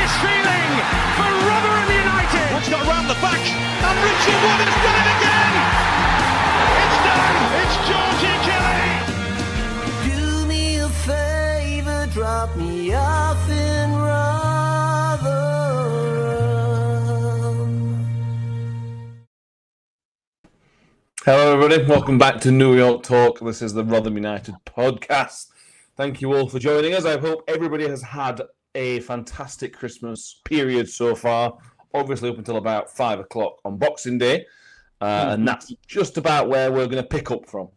this feeling for Rotherham United. Woods got around the back, and Richard Wood has done it again. It's done. It's Georgie Kelly. Do me a favour, drop me off in Rotherham. Hello, everybody. Welcome back to New York Talk. This is the Rotherham United podcast. Thank you all for joining us. I hope everybody has had a fantastic Christmas period so far, obviously up until about 5 o'clock on Boxing Day. And that's just about where we're going to pick up from,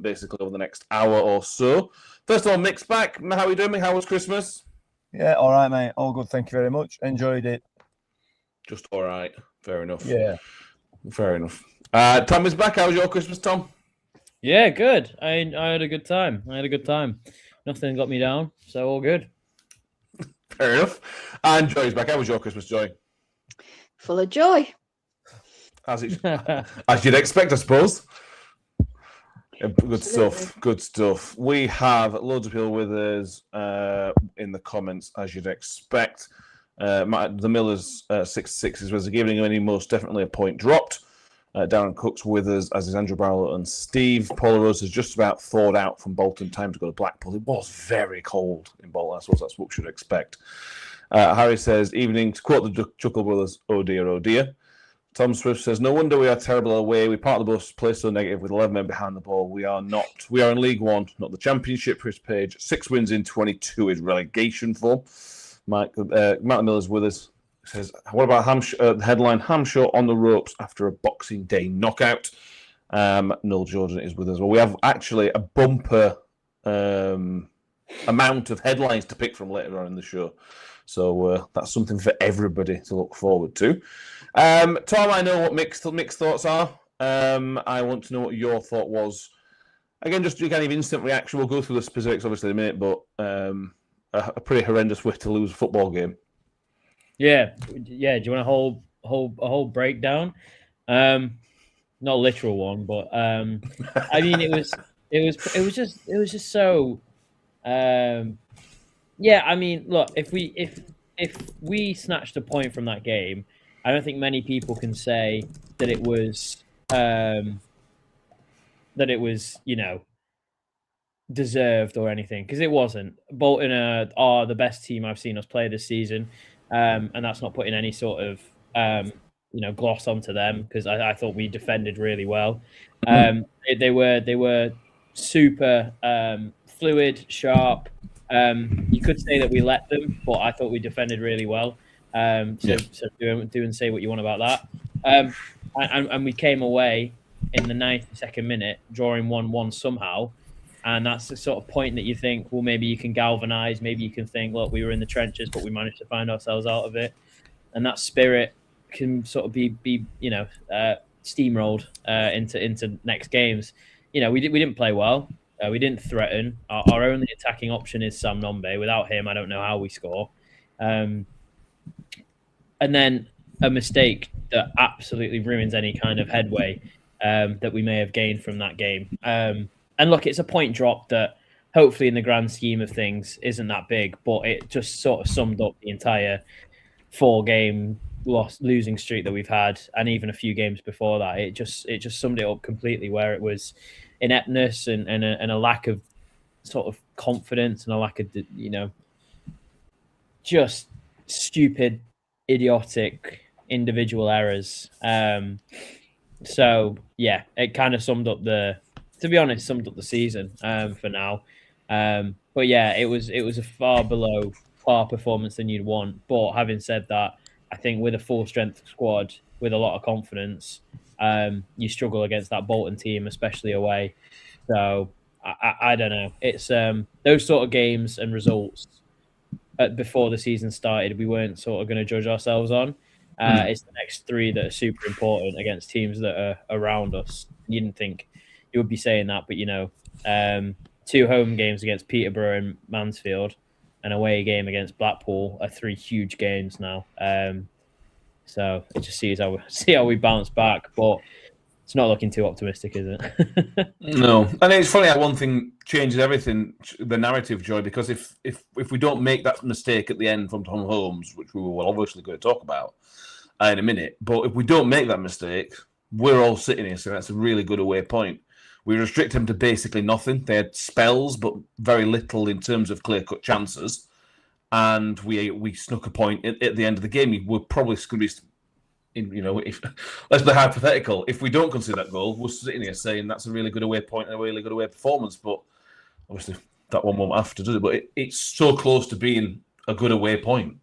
basically, over the next hour or so. First of all, Mick's back. How are you doing, Mick? How was Christmas? Yeah, all right, mate. All good. Thank you very much. Enjoyed it. Just all right. Fair enough. Yeah. Fair enough. Tom is back. How was your Christmas, Tom? Yeah, good. I had a good time. Nothing got me down, so all good. Fair enough. And Joy's back. How was your Christmas, Joy? Full of joy. As you'd expect, I suppose. Good stuff. Good stuff. We have loads of people with us in the comments, as you'd expect. The Millers 6-6 was giving him any most definitely a point dropped. Darren Cook's with us, as is Andrew Barlow and Steve. Paula Rose has just about thawed out from Bolton. Time to go to Blackpool. It was very cold in Bolton. I suppose that's what we should expect. Harry says, evening, to quote the Chuckle Brothers, oh dear, oh dear. Tom Swift says, no wonder we are terrible away. We part of the bus, play so negative with 11 men behind the ball. We are not. We are in League One, not the Championship. Chris Page, 6 wins in 22 is relegation form. Matt Miller's with us. Says, what about the headline, Hampshire on the ropes after a Boxing Day knockout? Noel Jordan is with us. Well, we have actually a bumper amount of headlines to pick from later on in the show. So that's something for everybody to look forward to. Tom, I know what Mick's thoughts are. I want to know what your thought was. Again, just a kind of instant reaction. We'll go through the specifics, obviously, in a minute, but a pretty horrendous way to lose a football game. Yeah. Do you want a whole breakdown? Not a literal one, but I mean, it was just so. Yeah, I mean, look, if we snatched a point from that game, I don't think many people can say that it was deserved or anything, because it wasn't. Bolton are the best team I've seen us play this season. And that's not putting any sort of, gloss onto them, because I thought we defended really well. They were super fluid, sharp. You could say that we let them, but I thought we defended really well. So do and say what you want about that. And we came away in the 92nd minute, drawing 1-1 somehow. And that's the sort of point that you think, well, maybe you can galvanise. Maybe you can think, look, we were in the trenches, but we managed to find ourselves out of it. And that spirit can sort of be steamrolled into next games. We didn't play well. We didn't threaten. Our only attacking option is Sam Nombe. Without him, I don't know how we score. And then a mistake that absolutely ruins any kind of headway that we may have gained from that game. And look, it's a point drop that hopefully in the grand scheme of things isn't that big, but it just sort of summed up the entire 4-game losing streak that we've had, and even a few games before that. It just summed it up completely, where it was ineptness and a lack of sort of confidence and a lack of, just stupid, idiotic individual errors. So yeah, it kind of summed up the season for now. But yeah, it was a far below par performance than you'd want. But having said that, I think with a full strength squad with a lot of confidence, you struggle against that Bolton team, especially away. So I don't know. It's those sort of games and results before the season started, we weren't sort of going to judge ourselves on. It's the next 3 that are super important against teams that are around us. You didn't think you would be saying that, but 2 home games against Peterborough and Mansfield, an away game against Blackpool are 3 huge games now. So it just see how we bounce back. But it's not looking too optimistic, is it? No, and it's funny how one thing changes everything, the narrative, Joy. Because if we don't make that mistake at the end from Tom Holmes, which we were obviously going to talk about in a minute, but if we don't make that mistake, we're all sitting here saying that's a really good away point. We restrict them to basically nothing. They had spells, but very little in terms of clear-cut chances. And we snuck a point at the end of the game. We're probably going to be. If let's be hypothetical, if we don't concede that goal, we're sitting here saying that's a really good away point and a really good away performance. But obviously, that one won't have to do it. But it's so close to being a good away point.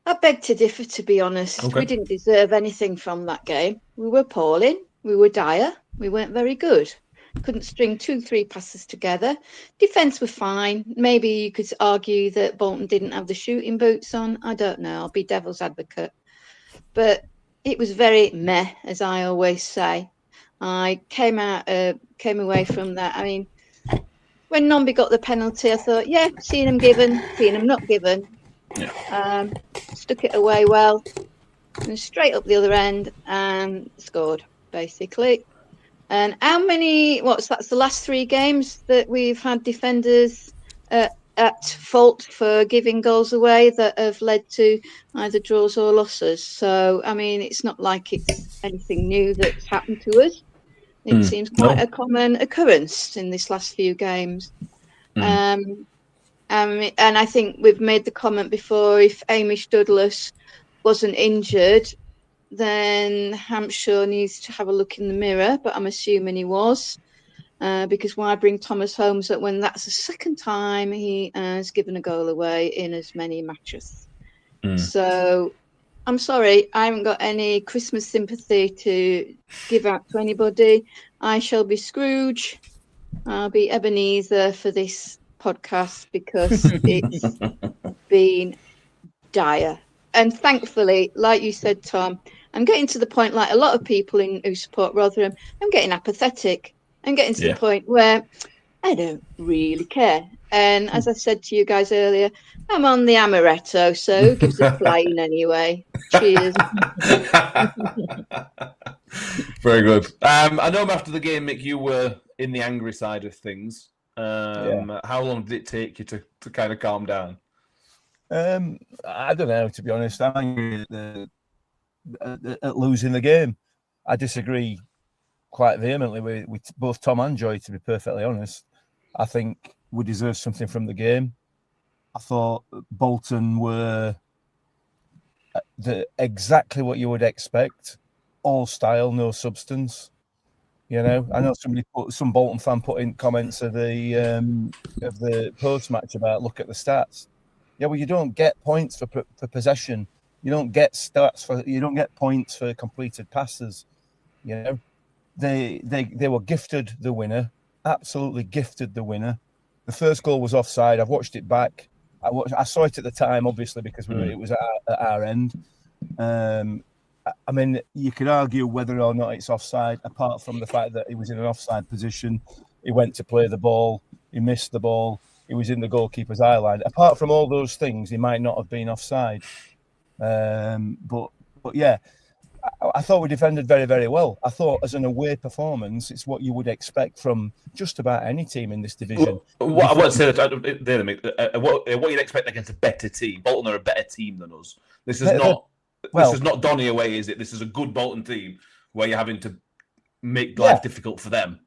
I beg to differ, to be honest. Okay. We didn't deserve anything from that game. We were appalling. We were dire. We weren't very good. Couldn't string 2-3 passes together. Defence were fine. Maybe you could argue that Bolton didn't have the shooting boots on. I don't know. I'll be devil's advocate. But it was very meh, as I always say. I came away from that. I mean, when Nombi got the penalty, I thought, yeah, seeing him given, seeing him not given. Yeah. Stuck it away well, and straight up the other end and scored, basically. And how many? That's the last 3 games that we've had defenders at fault for giving goals away that have led to either draws or losses. So, I mean, it's not like it's anything new that's happened to us. It seems quite a common occurrence in this last few games. And I think we've made the comment before, if Hamish Douglas wasn't injured, then Hampshire needs to have a look in the mirror, but I'm assuming he was, because why bring Thomas Holmes up when that's the second time he has given a goal away in as many matches? So I'm sorry, I haven't got any Christmas sympathy to give out to anybody. I shall be Scrooge. I'll be Ebenezer for this podcast because it's been dire. And thankfully, like you said, Tom, I'm getting to the point, like a lot of people who support Rotherham, I'm getting apathetic. I'm getting to the point where I don't really care. And as I said to you guys earlier, I'm on the amaretto, so who gives a flying anyway? Cheers. Very good. I know after the game, Mick, you were in the angry side of things. How long did it take you to kind of calm down? I don't know, to be honest. I'm angry at losing the game. I disagree quite vehemently with both Tom and Joy, to be perfectly honest. I think we deserve something from the game. I thought Bolton were exactly what you would expect. All style, no substance. You know, I know some Bolton fan put in comments of the post match about look at the stats. Yeah, well, you don't get points for possession. You don't get you don't get points for completed passes. You know, they were gifted the winner, absolutely gifted the winner. The first goal was offside. I've watched it back. I saw it at the time, obviously, because it was at our end. I mean, you could argue whether or not it's offside, apart from the fact that he was in an offside position. He went to play the ball. He missed the ball. He was in the goalkeeper's eye line. Apart from all those things, he might not have been offside. But yeah, I thought we defended very, very well. I thought as an away performance, it's what you would expect from just about any team in this division. What I want to say that what you'd expect against a better team. Bolton are a better team than us. This is not Donny away, is it? This is a good Bolton team where you're having to make life difficult for them.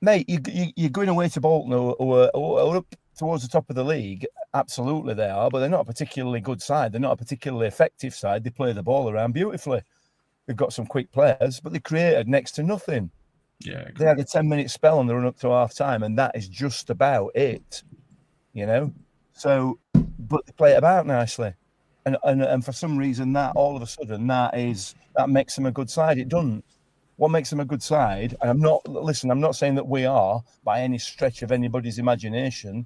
Mate, you're going away to Bolton or up towards the top of the league. Absolutely they are, but they're not a particularly good side. They're not a particularly effective side. They play the ball around beautifully. They've got some quick players, but they created next to nothing. Yeah, exactly. They had a 10-minute spell on the run up to half time, and that is just about it. You know? So, but they play it about nicely. And for some reason that all of a sudden that makes them a good side. It doesn't. What makes them a good side, and I'm not saying that we are by any stretch of anybody's imagination,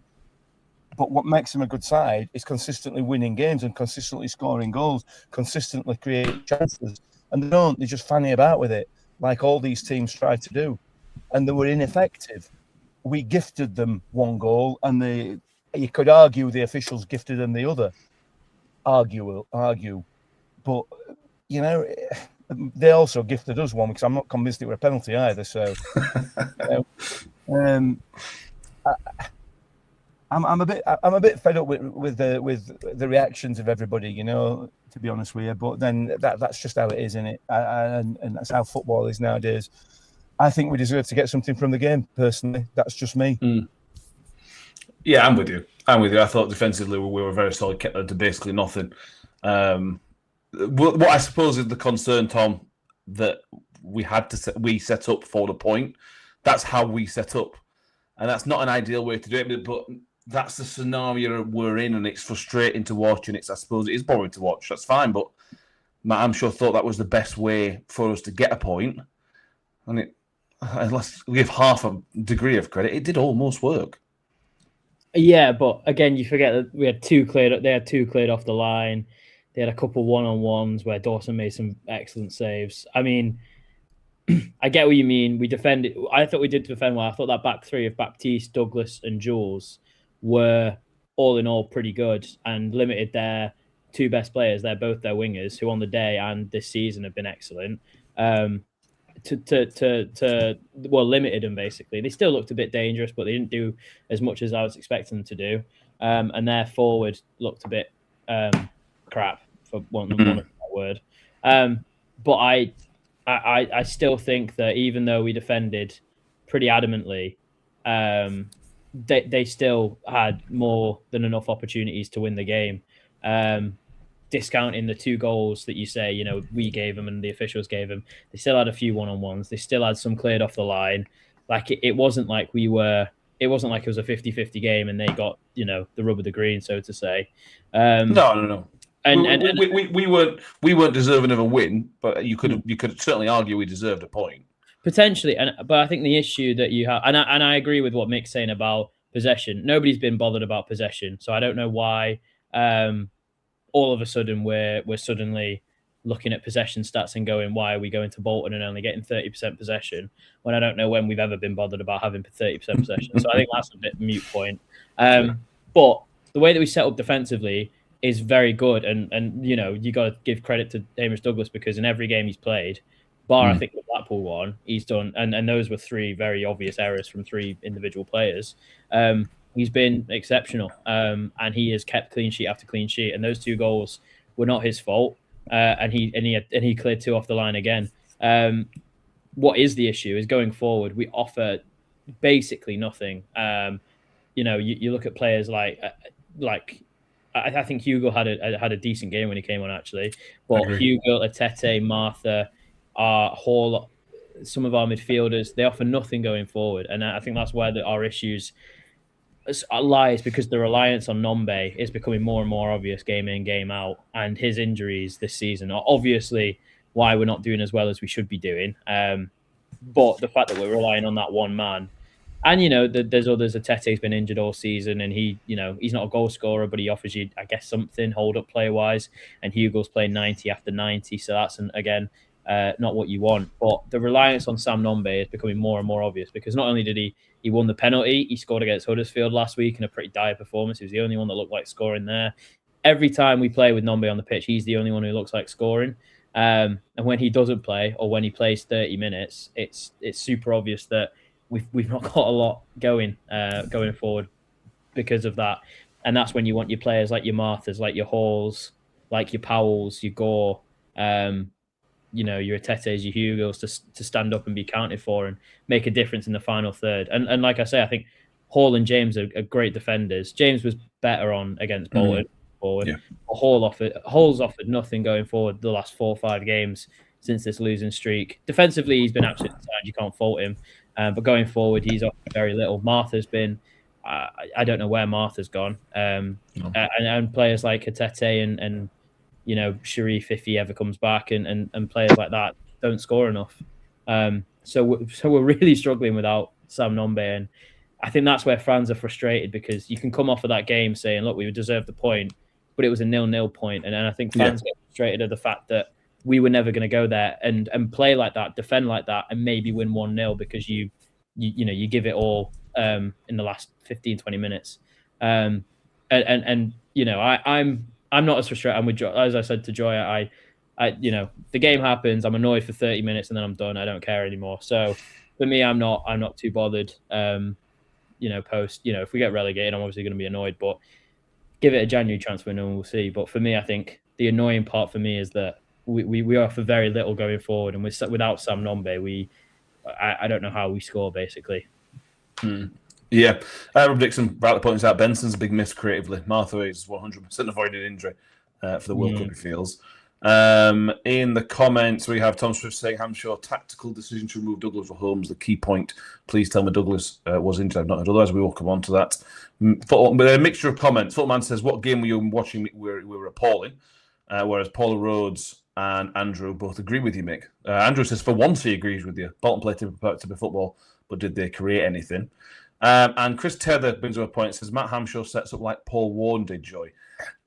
but what makes them a good side is consistently winning games and consistently scoring goals, consistently creating chances. And they just fanny about with it, like all these teams try to do. And they were ineffective. We gifted them one goal, and you could argue the officials gifted them the other. Argue. But, you know, they also gifted us one because I'm not convinced it were a penalty either. So, you know, I'm a bit fed up with the reactions of everybody, you know, to be honest with you. But then that's just how it is, isn't it? And that's how football is nowadays. I think we deserve to get something from the game. Personally, that's just me. Yeah, I'm with you. I thought defensively we were very solid, kept them to basically nothing. What I suppose is the concern, Tom, that we set up for the point. That's how we set up, and that's not an ideal way to do it. But that's the scenario we're in, and it's frustrating to watch. And I suppose it is boring to watch. That's fine, but Matt, I'm sure, thought that was the best way for us to get a point. And let's give half a degree of credit. It did almost work. Yeah, but again, you forget that we had two cleared. They had two cleared off the line. They had a couple one-on-ones where Dawson made some excellent saves. I mean, I get what you mean. We defended. I thought we did defend well. I thought that back three of Baptiste, Douglas, and Jules were all in all pretty good and limited their two best players. They're both their wingers, who on the day and this season have been excellent. Limited them basically. They still looked a bit dangerous, but they didn't do as much as I was expecting them to do. And their forward looked a bit crap, for one of that word. But I still think that even though we defended pretty adamantly, they still had more than enough opportunities to win the game. Discounting the two goals that you say, you know, we gave them and the officials gave them, they still had a few one-on-ones. They still had some cleared off the line. Like it wasn't like it was a 50-50 game and they got, you know, the rub of the green, so to say. No. And we weren't deserving of a win, but you could certainly argue we deserved a point. Potentially, but I think the issue that you have, and I agree with what Mick's saying about possession. Nobody's been bothered about possession, so I don't know why all of a sudden we're suddenly looking at possession stats and going, why are we going to Bolton and only getting 30% possession when I don't know when we've ever been bothered about having 30% possession. So I think that's a bit moot point. But the way that we set up defensively is very good, and you know, you got to give credit to Hamish Douglas because in every game he's played, bar I think the Blackpool one, he's done, and those were three very obvious errors from three individual players. He's been exceptional, and he has kept clean sheet after clean sheet, and those two goals were not his fault, and he cleared two off the line again. What is the issue is going forward, we offer basically nothing. You know, you look at players like I think Hugo had a decent game when he came on actually, but Hugo, Atete, Martha, Hall, some of our midfielders, they offer nothing going forward, and I think that's where our issues lies, because the reliance on Nombe is becoming more and more obvious game in, game out, and his injuries this season are obviously why we're not doing as well as we should be doing. But the fact that we're relying on that one man, and you know, there's others. Atete's been injured all season, and he's not a goal scorer, but he offers you, I guess, something hold up play wise. And Hugo's playing 90 after 90, so that's again not what you want. But the reliance on Sam Nombe is becoming more and more obvious, because not only did he won the penalty, he scored against Huddersfield last week in a pretty dire performance. He was the only one that looked like scoring there. Every time we play with Nombe on the pitch, he's the only one who looks like scoring. And when he doesn't play, or when he plays 30 minutes, it's super obvious that we've not got a lot going forward because of that. And that's when you want your players like your Marthas, like your Halls, like your Powells, your Gore, you know, your Atetes, your Hugos to stand up and be counted for and make a difference in the final third. And like I say, I think Hall and James are great defenders. James was better on against Bolton forward. Yeah. Hall's offered nothing going forward the last 4 or 5 games since this losing streak. Defensively, he's been absolutely sound. You can't fault him. But going forward, he's offered very little. Martha's been, I don't know where Martha's gone. And players like Atete and you know, Sharif, if he ever comes back, and players like that don't score enough. So we're really struggling without Sam Nombe, and I think that's where fans are frustrated, because you can come off of that game saying, look, we deserved the point, but it was a 0-0 point. And I think fans get frustrated at the fact that we were never going to go there and play like that, defend like that, and maybe win 1-0 because you give it all in the last 15-20 minutes. And you know, I'm not as frustrated. I'm with Joy. As I said to Joy, I the game happens. I'm annoyed for 30 minutes and then I'm done. I don't care anymore. So for me, I'm not too bothered. If we get relegated, I'm obviously going to be annoyed, but give it a January transfer window and we'll see. But for me, I think the annoying part for me is that we offer very little going forward, and without Sam Nombe, I don't know how we score basically. Yeah, Rob Dixon rightly points out Benson's a big miss creatively. Martha is 100% avoided injury for the World Cup, he feels. In the comments, we have Tom Swift saying Hampshire tactical decision to remove Douglas for Holmes. The key point. Please tell me Douglas was injured. I've not heard otherwise. We will come on to that. But a mixture of comments. Footman says, "What game were you watching? We were appalling." Whereas Paula Rhodes and Andrew both agree with you, Mick. Andrew says, "For once, he agrees with you. Bolton played to be football, but did they create anything?" And Chris Tether brings up a point. Says Matt Hampshire sets up like Paul Warren did, Joy,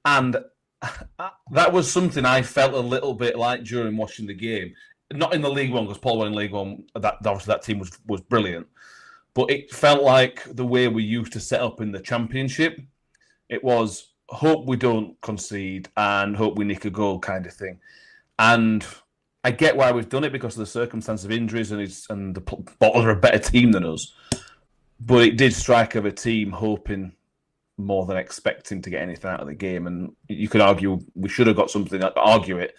and that was something I felt a little bit like during watching the game. Not in the League One, because Paul won in League One. Obviously that team was brilliant, but it felt like the way we used to set up in the Championship. It was hope we don't concede and hope we nick a goal kind of thing. And I get why we've done it because of the circumstance of injuries and the Bolton are a better team than us. But it did strike of a team hoping more than expecting to get anything out of the game. And you could argue we should have got something to argue it.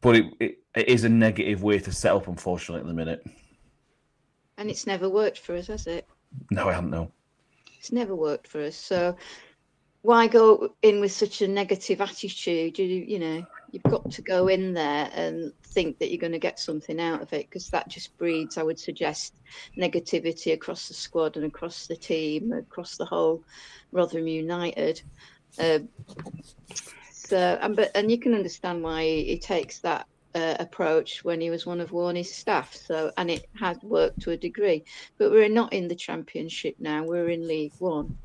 But it is a negative way to set up, unfortunately, at the minute. And it's never worked for us, has it? No, I haven't, no. It's never worked for us. So why go in with such a negative attitude? You've got to go in there and think that you're going to get something out of it, because that just breeds, I would suggest, negativity across the squad and across the team, across the whole Rotherham United. And you can understand why he takes that approach when he was one of Warney's staff. So, and it has worked to a degree, but we're not in the Championship now. We're in League One.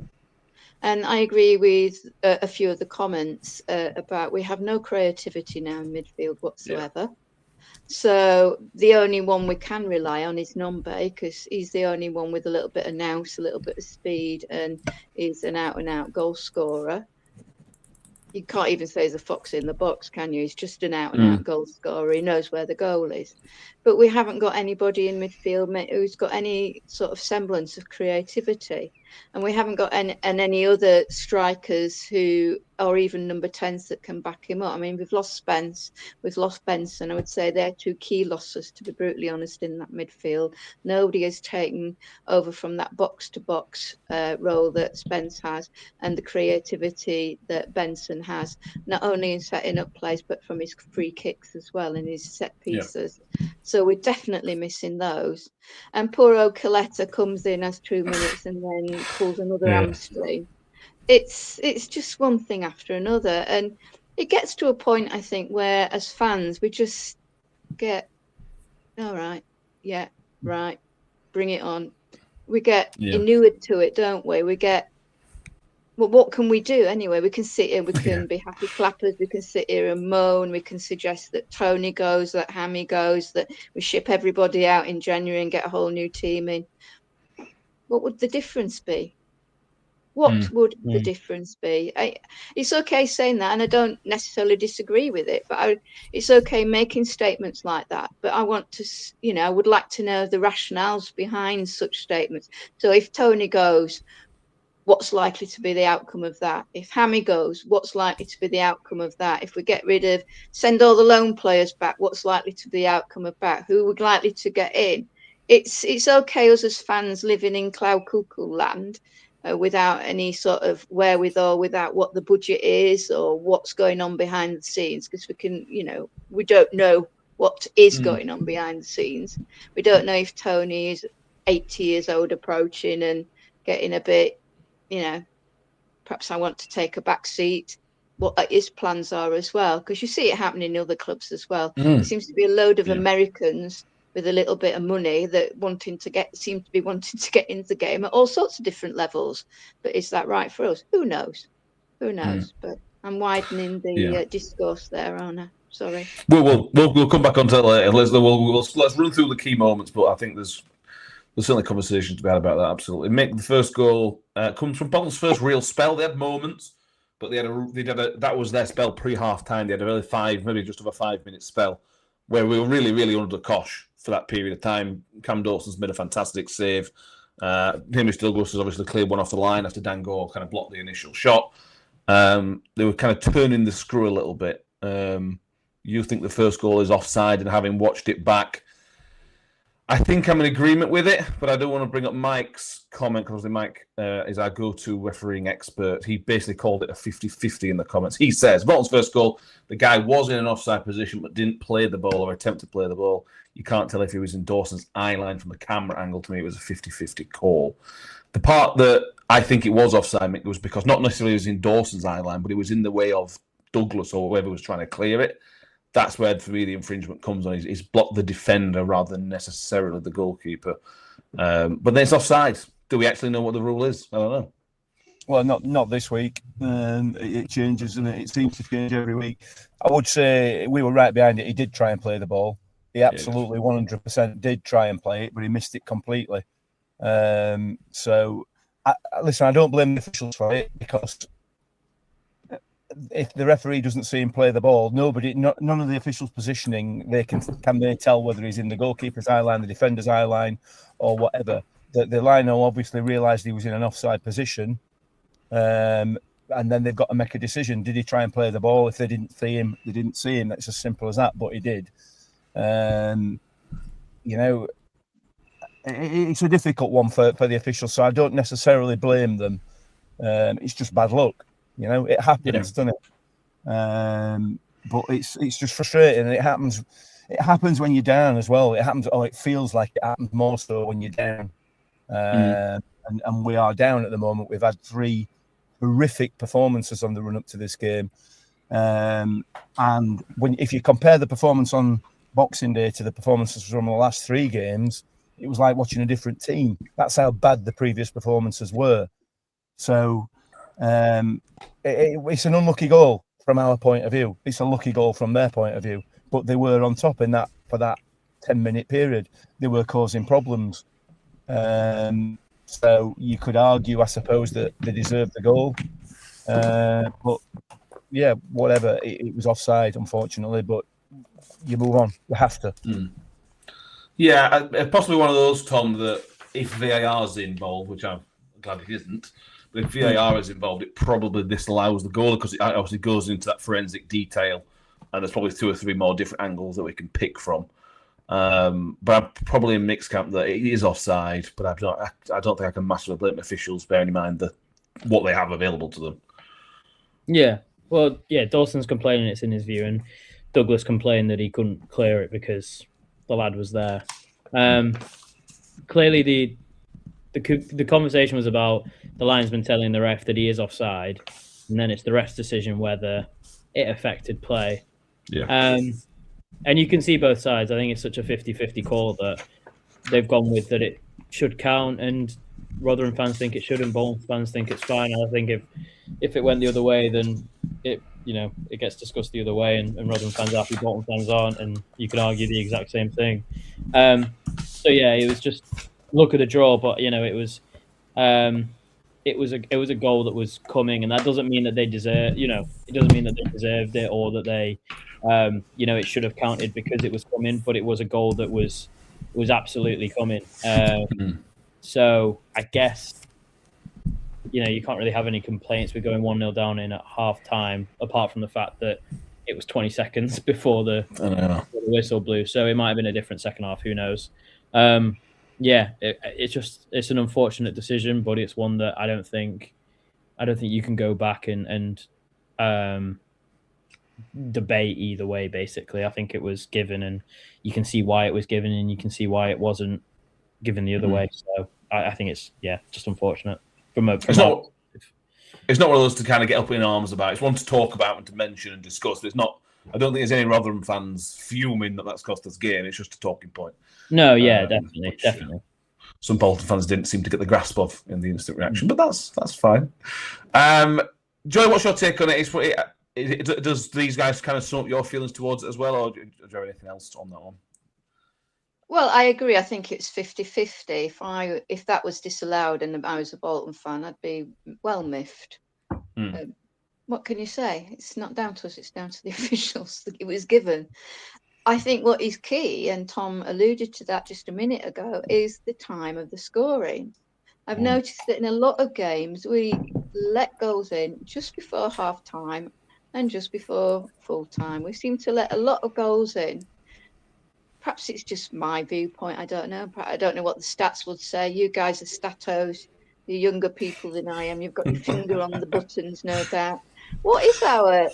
And I agree with a few of the comments about we have no creativity now in midfield whatsoever. Yeah. So the only one we can rely on is Nombe, because he's the only one with a little bit of nous, a little bit of speed, and is an out-and-out goal scorer. You can't even say he's a fox in the box, can you? He's just an out-and-out goal scorer. He knows where the goal is. But we haven't got anybody in midfield who's got any sort of semblance of creativity. And we haven't got any other strikers who are even number 10s that can back him up. I mean, we've lost Spence, we've lost Benson. I would say they're two key losses, to be brutally honest, in that midfield. Nobody has taken over from that box-to-box role that Spence has, and the creativity that Benson has, not only in setting up plays, but from his free kicks as well, and his set pieces. Yeah. So we're definitely missing those. And poor old Coletta comes in, has 2 minutes, and then pulls another hamstring. It's just one thing after another, and it gets to a point, I think, where as fans we just get, all right, yeah, right, bring it on. We get inured to it, don't we? We get, well, what can we do anyway? We can sit here, we can be happy clappers, we can sit here and moan, we can suggest that Tony goes, that Hammy goes, that we ship everybody out in January and get a whole new team in. What would the difference be? What would the difference be? It's okay saying that, and I don't necessarily disagree with it, but it's okay making statements like that. But I want to, I would like to know the rationales behind such statements. So if Tony goes, what's likely to be the outcome of that? If Hammy goes, what's likely to be the outcome of that? If we get rid of, send all the loan players back, what's likely to be the outcome of that? Who would likely to get in? It's okay us as fans living in cloud cuckoo land, without any sort of wherewithal, without what the budget is or what's going on behind the scenes, because we don't know what is going on behind the scenes. We don't know if Tony is 80 years old approaching and getting a bit, perhaps I want to take a back seat, what his plans are as well, because you see it happening in other clubs as well. There seems to be a load of Americans with a little bit of money that seem to be wanting to get into the game at all sorts of different levels. But is that right for us? Who knows? But I'm widening the discourse there, aren't I? Sorry. We'll come back onto that later. Let's run through the key moments, but I think there's certainly conversation to be had about that. Absolutely. Mick, the first goal comes from Bolton's first real spell. They had moments, but that was their spell pre-half time. They had a really maybe just over 5 minute spell where we were really, really under the cosh for that period of time. Cam Dawson's made a fantastic save. Hamish Douglas has obviously cleared one off the line after Dango kind of blocked the initial shot. They were kind of turning the screw a little bit. You think the first goal is offside, and having watched it back, I think I'm in agreement with it, but I do want to bring up Mike's comment, because Mike is our go-to refereeing expert. He basically called it a 50-50 in the comments. He says, Bolton's first goal, the guy was in an offside position but didn't play the ball or attempt to play the ball. You can't tell if he was in Dawson's eye line from the camera angle. To me, it was a 50-50 call. The part that I think it was offside, Mick, was because not necessarily it was in Dawson's eye line, but it was in the way of Douglas or whoever was trying to clear it. That's where, for me, the infringement comes on. He's blocked the defender rather than necessarily the goalkeeper. But then it's offside. Do we actually know what the rule is? I don't know. Well, not this week. It changes, and it seems to change every week. I would say we were right behind it. He did try and play the ball. He absolutely 100% did try and play it, but he missed it completely. So, listen, I don't blame the officials for it, because if the referee doesn't see him play the ball, none of the officials positioning, can they tell whether he's in the goalkeeper's eye line, the defender's eye line, or whatever. The lino obviously realised he was in an offside position, and then they've got to make a decision. Did he try and play the ball? If they didn't see him, they didn't see him. That's as simple as that, but he did. It's a difficult one for the officials, so I don't necessarily blame them. It's just bad luck. It happens, doesn't it? But it's just frustrating, and it happens. It happens when you're down as well. It feels like it happens more so when you're down. And we are down at the moment. We've had 3 horrific performances on the run up to this game. And if you compare the performance on Boxing Day to the performances from the last 3 games, it was like watching a different team. That's how bad the previous performances were. So it's an unlucky goal from our point of view. It's a lucky goal from their point of view. But they were on top for that 10-minute period. They were causing problems. So you could argue, I suppose, that they deserved the goal. But yeah, whatever. It was offside, unfortunately. But you move on. You have to. Yeah, possibly one of those, Tom, that if VAR is involved, which I'm glad it isn't, but if VAR is involved, it probably disallows the goal, because it obviously goes into that forensic detail, and there's probably 2 or 3 more different angles that we can pick from. But I'm probably in mixed camp that it is offside, but I don't think I can massively blame officials, bearing in mind what they have available to them. Yeah. Well, yeah, Dawson's complaining it's in his view, and Douglas complained that he couldn't clear it because the lad was there. Clearly, the conversation was about the linesman telling the ref that he is offside, and then it's the ref's decision whether it affected play. Yeah. And you can see both sides. I think it's such a 50-50 call that they've gone with that it should count, and Rotherham fans think it shouldn't, Bolton fans think it's fine. And I think if it went the other way, then it gets discussed the other way, and Rotherham fans are happy, Bolton fans aren't, and you can argue the exact same thing. So yeah, it was just look at the draw, but it was a goal that was coming, and that doesn't mean that they deserve. It doesn't mean that they deserved it, or that they, it should have counted because it was coming. But it was a goal that was absolutely coming. So I guess you can't really have any complaints with going 1-0 down in at half time, apart from the fact that it was 20 seconds before the whistle blew. So it might have been a different second half. Who knows? It's an unfortunate decision, but it's one that I don't think you can go back and debate either way. Basically, I think it was given, and you can see why it was given, and you can see why it wasn't given the other way. So I think it's just unfortunate. It's not one of those to kind of get up in arms about. It's one to talk about and to mention and discuss. But it's not. I don't think there's any Rotherham fans fuming that that's cost us game. It's just a talking point. No, definitely, which, definitely. Some Bolton fans didn't seem to get the grasp of in the instant reaction, but that's fine. Joy, what's your take on it? Does these guys kind of sum up your feelings towards it as well, or do you have anything else on that one? Well, I agree. I think it's 50-50. If that was disallowed and I was a Bolton fan, I'd be well miffed. what can you say? It's not down to us, it's down to the officials that it was given. I think what is key, and Tom alluded to that just a minute ago, is the time of the scoring. I've noticed that in a lot of games, we let goals in just before half time and just before full time. We seem to let a lot of goals in. Perhaps it's just my viewpoint. I don't know. I don't know what the stats would say. You guys are statos. You're younger people than I am. You've got your finger on the buttons, no doubt. What is our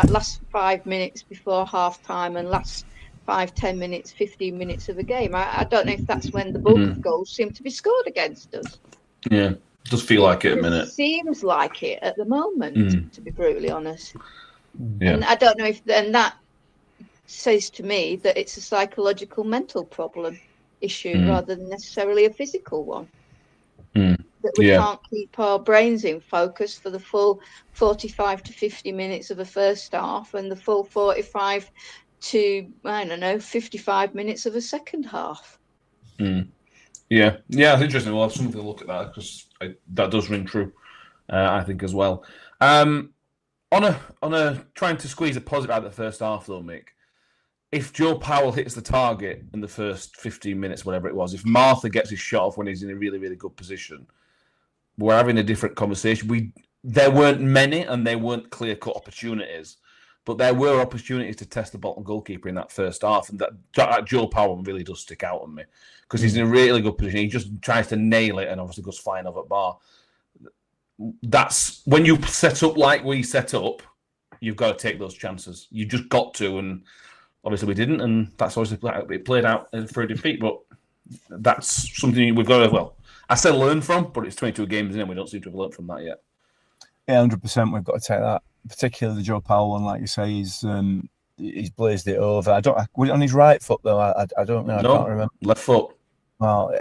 last 5 minutes before half time and last 5, 10 minutes, 15 minutes of a game? I don't know if that's when the bulk of goals seem to be scored against us. Yeah, does feel like it a minute. Seems like it at the moment, to be brutally honest. Yeah. And I don't know if then that says to me that it's a psychological mental problem issue rather than necessarily a physical one. That we can't keep our brains in focus for the full 45 to 50 minutes of a first half and the full 45 to 55 minutes of a second half. Yeah, it's interesting. We'll have something to look at that because that does ring true, I think, as well. On a trying to squeeze a positive out of the first half, though, Mick, if Joe Powell hits the target in the first 15 minutes, whatever it was, if Martha gets his shot off when he's in a really, really good position, we're having a different conversation. There weren't many and they weren't clear-cut opportunities, but there were opportunities to test the Bolton goalkeeper in that first half, and that Joe Powell really does stick out on me because he's in a really good position. He just tries to nail it and obviously goes flying over bar. That's when you set up like we set up, you've got to take those chances. You just got to, and obviously we didn't, and that's obviously it played out for a defeat, but that's something we've got to, well, I said learn from, but it's 22 games in and we don't seem to have learned from that yet. Yeah, 100%. We've got to take that, particularly the Joe Powell one, like you say, he's blazed it over. Was it on his right foot though? I don't know. No, I can't remember. Left foot. Well,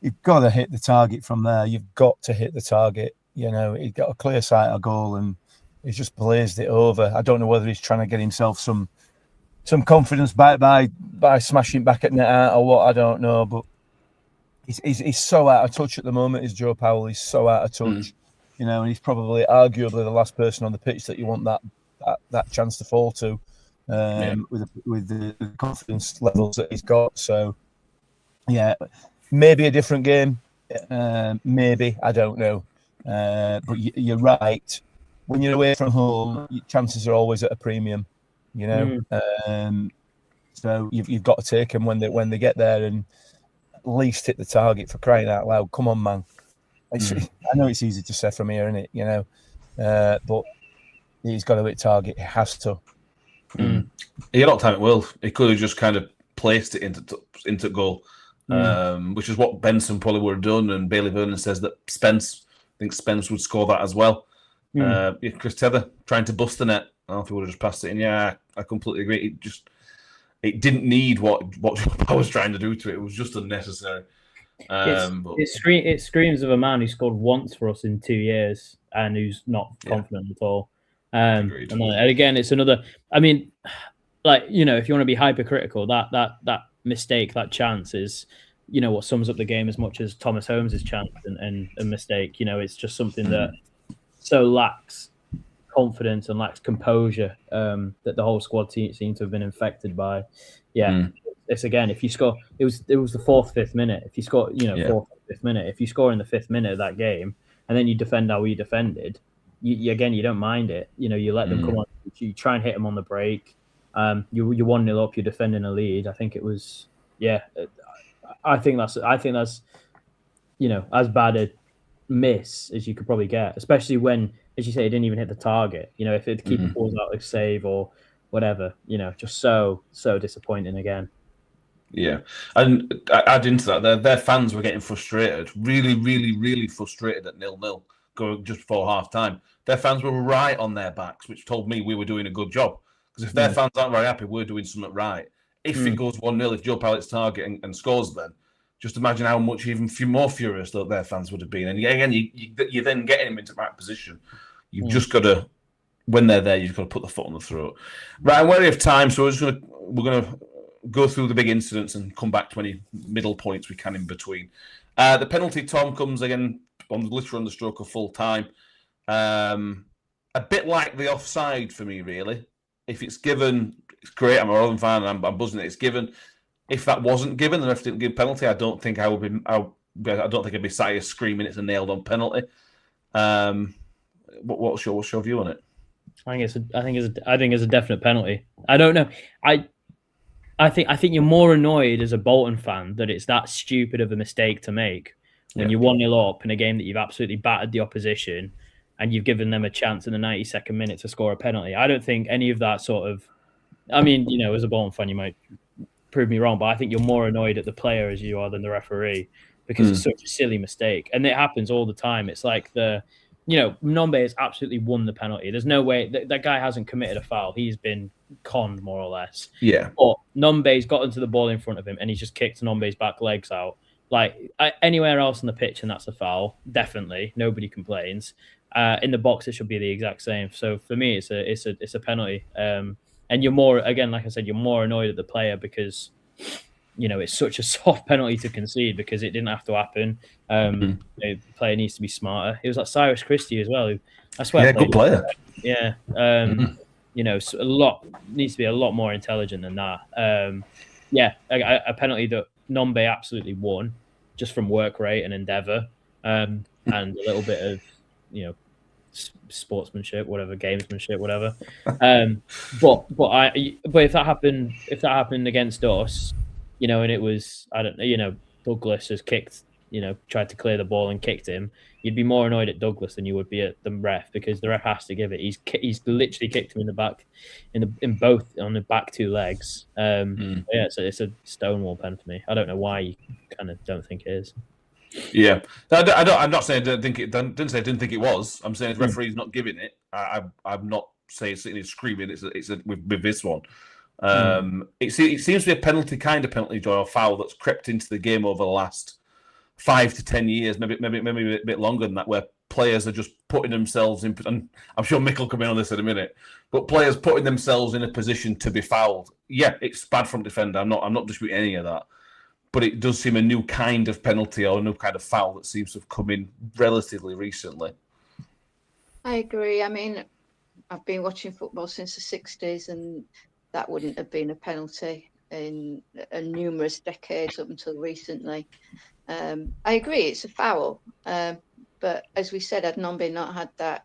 you've got to hit the target from there. You've got to hit the target. You know, he's got a clear sight of goal and he's just blazed it over. I don't know whether he's trying to get himself some confidence back by smashing back at net out or what. I don't know, but he's so out of touch at the moment. Is Joe Powell? He's so out of touch. You know, and he's probably arguably the last person on the pitch that you want that chance to fall to, with the confidence levels that he's got. So, yeah, maybe a different game. Maybe, I don't know. But you're right. When you're away from home, your chances are always at a premium. You know, so you've got to take them when they get there and at least hit the target, for crying out loud. Come on, man. I know it's easy to say from here, isn't it? You know, but he's got to hit target. He has to. He had all the time at will. He could have just kind of placed it into goal, which is what Benson probably would have done. And Bailey Vernon says that Spence would score that as well. Chris Tether trying to bust the net. I don't know if he would have just passed it in. Yeah, I completely agree. It didn't need what I was trying to do to it. It was just unnecessary. It screams of a man who scored once for us in 2 years and who's not confident at all. And again, it's another. I mean, like, you know, if you want to be hypercritical, that mistake, that chance is, you know, what sums up the game as much as Thomas Holmes' chance and mistake. You know, it's just something that so lacks confidence and lacks composure that the whole squad seems to have been infected by. It's again, if you score, it was the 4th, 5th minute. If you score, 4th, 5th minute, if you score in the 5th minute of that game, and then you defend how we defended, you don't mind it. You know, you let them come on, you try and hit them on the break. You're 1-0 up, you're defending a lead. I think it was, I think that's, you know, as bad a miss as you could probably get, especially when, as you say, it didn't even hit the target. You know, if the keeper pulls out a save or whatever, you know, just so disappointing again. Yeah, and add into that, their fans were getting frustrated, really, really, really frustrated at 0-0 going just before half time. Their fans were right on their backs, which told me we were doing a good job. Because if their fans aren't very happy, we're doing something right. If it goes 1-0, if Joe Powell hits target and scores, then just imagine how much even more furious that their fans would have been. And again, you're then getting them into the right position. You've just got to, when they're there, you've got to put the foot on the throat. Right, I'm wary of time, so we're gonna go through the big incidents and come back to any middle points we can in between. The penalty, Tom, comes again literally on the stroke of full time. A bit like the offside for me, really. If it's given, it's great. I'm a Rotherham fan, and I'm buzzing that it's given. If that wasn't given, the ref didn't give penalty, I don't think I would be. I don't think I'd be sat here screaming it's a nailed-on penalty. What's your view on it? I think it's a definite penalty. I don't know. I think you're more annoyed as a Bolton fan that it's that stupid of a mistake to make when you're 1-0 up in a game that you've absolutely battered the opposition and you've given them a chance in the 92nd minute to score a penalty. I don't think any of that sort of. I mean, as a Bolton fan, you might prove me wrong, but I think you're more annoyed at the player as you are than the referee because it's such a silly mistake, and it happens all the time. It's like Nombe has absolutely won the penalty. There's no way that guy hasn't committed a foul. He's been conned more or less. Yeah. But Nombe's got into the ball in front of him and he's just kicked Nombe's back legs out. Like anywhere else on the pitch, and that's a foul. Definitely, nobody complains. In the box, it should be the exact same. So for me, it's a penalty. And you're more, again, like I said, you're more annoyed at the player because it's such a soft penalty to concede because it didn't have to happen. The player needs to be smarter. It was like Cyrus Christie as well. I swear, good player. Yeah. So a lot needs to be a lot more intelligent than that. A penalty that Nombe absolutely won just from work rate and endeavour, and a little bit of sportsmanship, whatever, gamesmanship, whatever. But if that happened against us, and it was, I don't know, Douglas has kicked, tried to clear the ball and kicked him, you'd be more annoyed at Douglas than you would be at the ref because the ref has to give it. He's literally kicked him in the back, in both on the back two legs. It's a stonewall pen for me. I don't know why you kind of don't think it is. Yeah, I'm not saying I didn't say I didn't think it was. I'm saying the referee's not giving it. I'm not saying sitting there screaming. It's with this one. It seems to be a penalty, Joy, or foul that's crept into the game over the last 5 to 10 years, maybe a bit longer than that, where players are just putting themselves in. And I'm sure Mick will come in on this in a minute, but players putting themselves in a position to be fouled. Yeah, it's bad from defender. I'm not disputing any of that. But it does seem a new kind of penalty or a new kind of foul that seems to have come in relatively recently. I agree. I mean, I've been watching football since the 60s, and that wouldn't have been a penalty in numerous decades up until recently. I agree, it's a foul. But as we said, had Nombe not had that,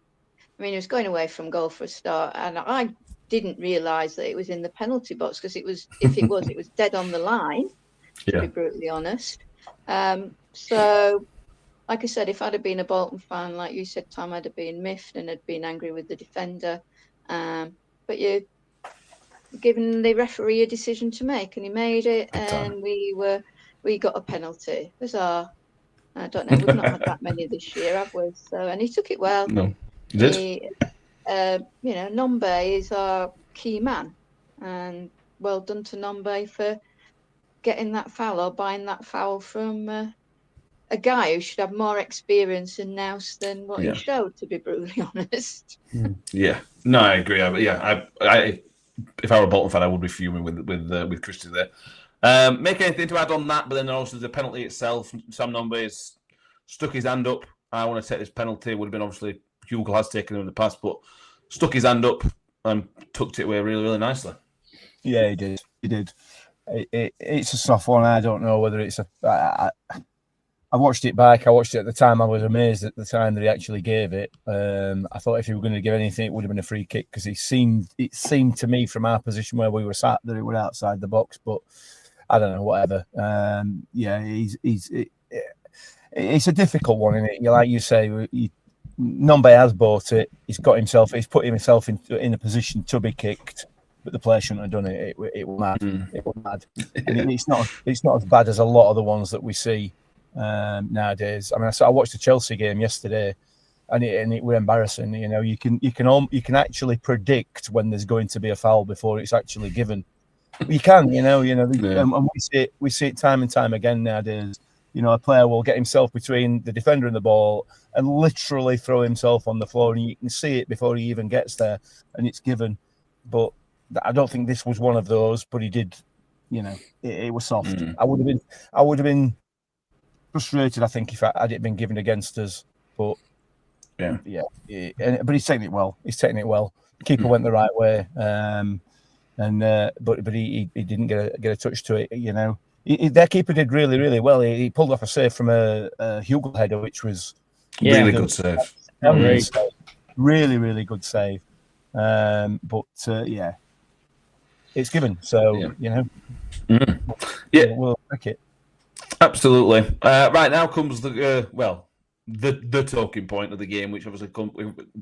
I mean, he was going away from goal for a start, and I didn't realise that it was in the penalty box because it was dead on the line. To be brutally honest. So, like I said, if I'd have been a Bolton fan, like you said, Tom, I'd have been miffed and had been angry with the defender. But you're giving the referee a decision to make, and he made it, and we got a penalty. Bizarre. I don't know. We've not had that many this year, have we? So, and he took it well. No, he did. Nombe is our key man, and well done to Nombe for getting that foul or buying that foul from a guy who should have more experience in Nous than what he showed, to be brutally honest. Yeah, no, I agree. If I were a Bolton fan, I would be fuming with Christie there. Make anything to add on that, but then also the penalty itself. Sam Nombe has stuck his hand up. I want to take this penalty. Would have been obviously Hugo has taken him in the past, but stuck his hand up and tucked it away really, really nicely. Yeah, he did. He did. It's a soft one. I don't know whether it's I watched it back. I watched it at the time. I was amazed at the time that he actually gave it. I thought if he were going to give anything, it would have been a free kick because it seemed to me from our position where we were sat that it was outside the box. But I don't know, whatever. It's a difficult one, isn't it? Like you say, Nombe has bought it. He's put himself in a position to be kicked. But the player shouldn't have done it. It was mad. It was mad. And it's not as bad as a lot of the ones that we see nowadays. I mean, I watched the Chelsea game yesterday, and it was embarrassing. You can actually predict when there's going to be a foul before it's actually given. You can, and we see it time and time again nowadays. A player will get himself between the defender and the ball and literally throw himself on the floor, and you can see it before he even gets there, and it's given. But I don't think this was one of those, but he did. It was soft. I would have been frustrated, I think, if had it been given against us. But But he's taking it well. Keeper went the right way, but he didn't get a touch to it. You know, their keeper did really, really well. He pulled off a save from a Hugel header, which was really good save. Really, really good save. It's given. So you know, we'll pick it. Absolutely. Right now comes the talking point of the game, which obviously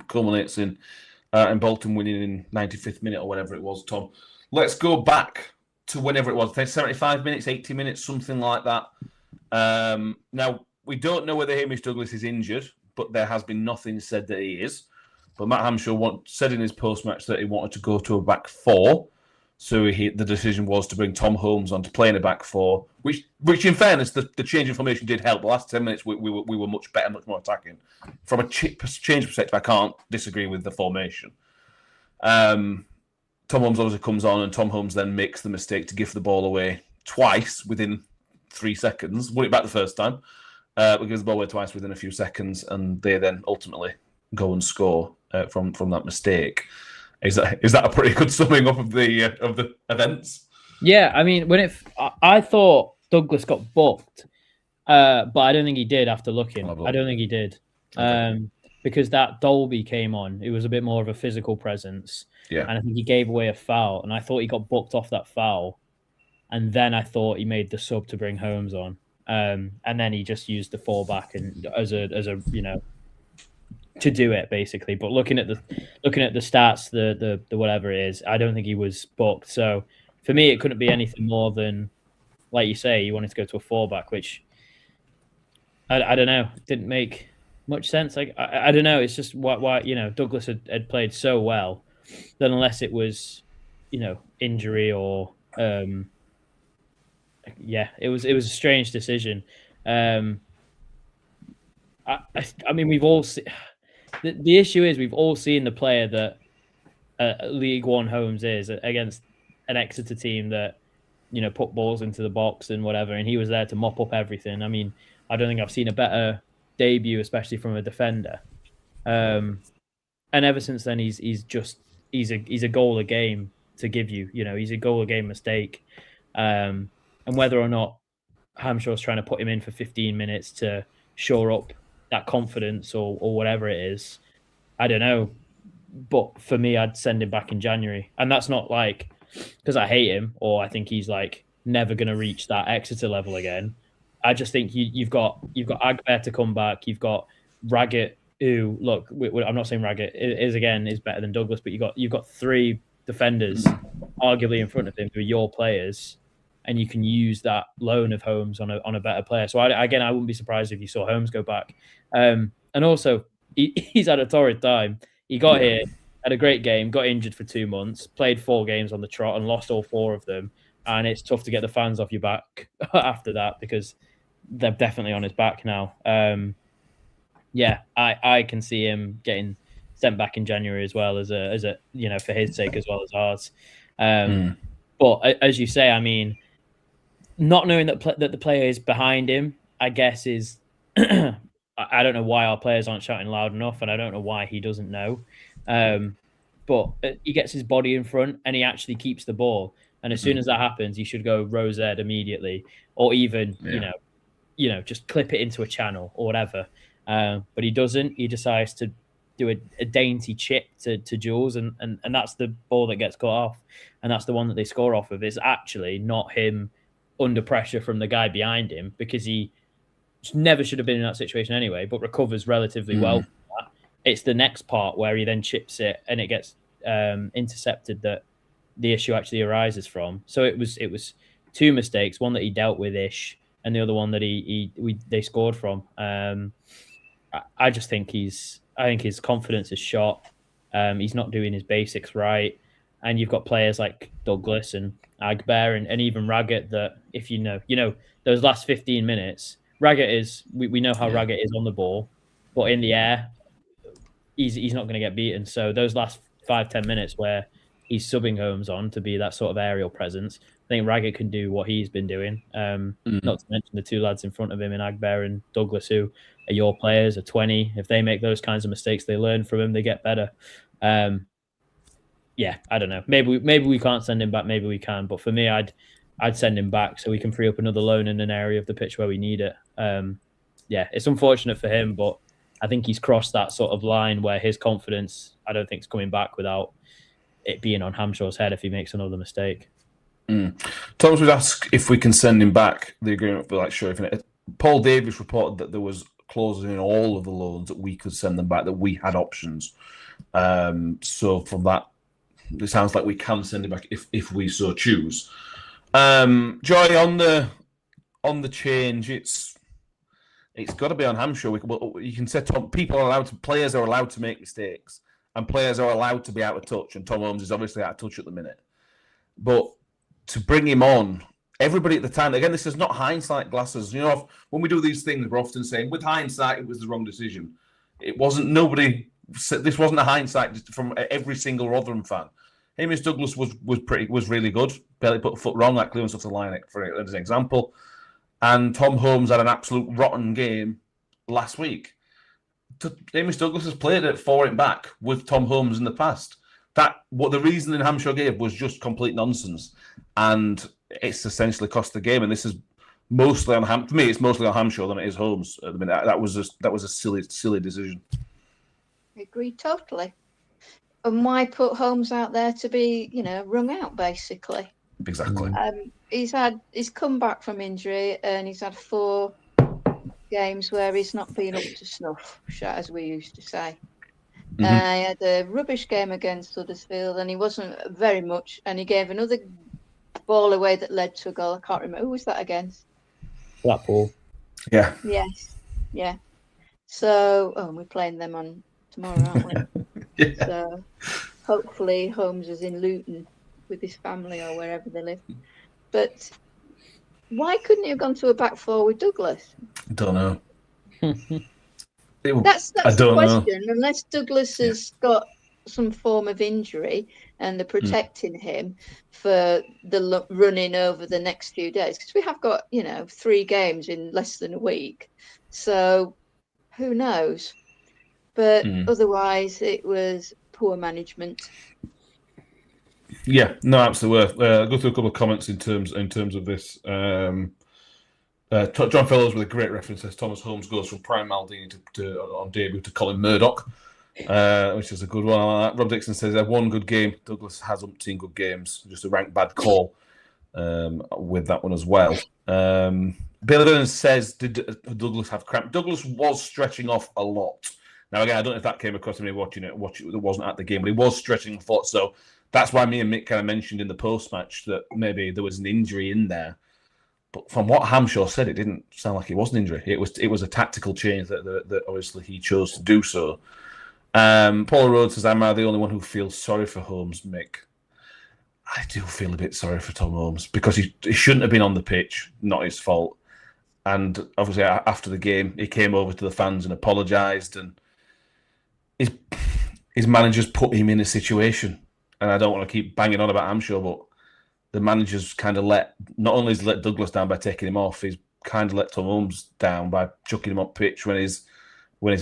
culminates in Bolton winning in 95th minute or whatever it was. Tom, let's go back to whenever it was, 75 minutes, 80 minutes, something like that. Now we don't know whether Hamish Douglas is injured, but there has been nothing said that he is. But Matt Hamshaw said in his post-match that he wanted to go to a back four. So the decision was to bring Tom Holmes on to play in a back four, which in fairness, the change in formation did help. The last 10 minutes, we were much better, much more attacking. From a change perspective, I can't disagree with the formation. Tom Holmes obviously comes on, and Tom Holmes then makes the mistake to give the ball away twice within 3 seconds. Won it back the first time, but gives the ball away twice within a few seconds, and they then ultimately go and score from that mistake. Is that a pretty good summing up of the events? Yeah, I mean, I thought Douglas got booked, but I don't think he did after looking. I don't think he did, because that Dolby came on. It was a bit more of a physical presence, and I think he gave away a foul, and I thought he got booked off that foul, and then I thought he made the sub to bring Holmes on, and then he just used the fallback and as a to do it basically. But looking at the stats, the whatever it is, I don't think he was booked. So for me, it couldn't be anything more than, like you say, you wanted to go to a fallback, which I don't know, didn't make much sense. Like I don't know, it's just why Douglas had played so well that unless it was injury or it was a strange decision. I mean, we've all seen. The issue is we've all seen the player that League One Holmes is against an Exeter team that put balls into the box and whatever, and he was there to mop up everything. I mean, I don't think I've seen a better debut, especially from a defender. And ever since then, he's a goal a game to give you. He's a goal a game mistake. And whether or not Hamshaw's trying to put him in for 15 minutes to shore up that confidence or whatever it is, I don't know. But for me, I'd send him back in January. And that's not like because I hate him or I think he's like never going to reach that Exeter level again. I just think you've got Agbear to come back. You've got Raggett, who look. I'm not saying Raggett is better than Douglas, but you've got three defenders arguably in front of him who are your players, and you can use that loan of Holmes on a better player. So I wouldn't be surprised if you saw Holmes go back. And also, he's had a torrid time. He got here, had a great game, got injured for 2 months, played 4 games on the trot and lost all 4 of them. And it's tough to get the fans off your back after that because they're definitely on his back now. I can see him getting sent back in January as well as a for his sake as well as ours. But as you say, I mean, not knowing that the player is behind him, I guess is I don't know why our players aren't shouting loud enough, and I don't know why he doesn't know. But he gets his body in front and he actually keeps the ball. And as soon as that happens, you should go Rose Ed immediately, or even just clip it into a channel or whatever. But he doesn't. He decides to do a dainty chip to Jules, and that's the ball that gets cut off, and that's the one that they score off of. It's actually not him under pressure from the guy behind him because he never should have been in that situation anyway, but recovers relatively well from that. It's the next part where he then chips it and it gets intercepted that the issue actually arises from. So it was 2 mistakes, one that he dealt with ish, and the other one that they scored from. I just think his confidence is shot. He's not doing his basics right, and you've got players like Douglas and Agbear and even Raggett that if you know those last 15 minutes, Raggett is we know how Raggett is on the ball, but in the air, he's not going to get beaten. So those last 5-10 minutes where he's subbing Holmes on to be that sort of aerial presence. I think Raggett can do what he's been doing. Not to mention the two lads in front of him in Agbear and Douglas, who are your players, are 20. If they make those kinds of mistakes, they learn from him, they get better. Yeah, I don't know. Maybe we can't send him back. Maybe we can. But for me, I'd send him back so we can free up another loan in an area of the pitch where we need it. Yeah, it's unfortunate for him, but I think he's crossed that sort of line where his confidence, I don't think, is coming back without it being on Hamshaw's head if he makes another mistake. Thomas would ask if we can send him back. The agreement for like sure. Paul Davis reported that there was clauses in all of the loans that we could send them back, that we had options. So from that, it sounds like we can send him back if we so choose. Joy, on the change, it's got to be on Hamshaw. You can say players are allowed to make mistakes, and players are allowed to be out of touch. And Tom Holmes is obviously out of touch at the minute, but to bring him on, everybody at the time, again, this is not hindsight glasses. You know, when we do these things, we're often saying, with hindsight, it was the wrong decision. It wasn't, this wasn't a hindsight from every single Rotherham fan. Hamish Douglas was really good. Barely put a foot wrong, like clearance off the line, as an example. And Tom Holmes had an absolute rotten game last week. Hamish Douglas has played it forward back with Tom Holmes in the past. What the reasoning Hamshaw gave was just complete nonsense, and it's essentially cost the game. And this is mostly on for me. It's mostly on Hamshaw than it is Holmes at the minute. That was a silly decision. I agree totally. And why put Holmes out there to be, wrung out basically? Exactly. He's come back from injury, and he's had 4 games where he's not been up to snuff, as we used to say. He had a rubbish game against Huddersfield, and he wasn't very much. And he gave another ball away that led to a goal. I can't remember who was that against. Blackpool. Yeah. Yes. Yeah. So, we're playing them on tomorrow, aren't we? Yeah. So, hopefully, Holmes is in Luton with his family or wherever they live. But why couldn't he have gone to a back four with Douglas? I don't know. That's the question. Unless Douglas has got some form of injury and they're protecting him for the running over the next few days, because we have got 3 games in less than a week, so who knows? But otherwise, it was poor management. Yeah, no, absolutely. I'll go through a couple of comments in terms of this. John Fellows with a great reference says Thomas Holmes goes from Prime Maldini to on debut to Colin Murdoch, which is a good one. I like that. Rob Dixon says they had 1 good game. Douglas has umpteen good games. Just a rank bad call with that one as well. Bill Evans says, did Douglas have cramp? Douglas was stretching off a lot. Now, again, I don't know if that came across to me watching it that wasn't at the game, but he was stretching a lot. So that's why me and Mick kind of mentioned in the post-match that maybe there was an injury in there. But from what Hamshaw said, it didn't sound like it was an injury. It was a tactical change that obviously he chose to do so. Paul Rhodes says, am I the only one who feels sorry for Holmes, Mick? I do feel a bit sorry for Tom Holmes because he shouldn't have been on the pitch, not his fault. And obviously after the game, he came over to the fans and apologised, and his managers put him in a situation. And I don't want to keep banging on about Hamshaw, but the managers kind of let Douglas down by taking him off. He's kind of let Tom Holmes down by chucking him up pitch when he's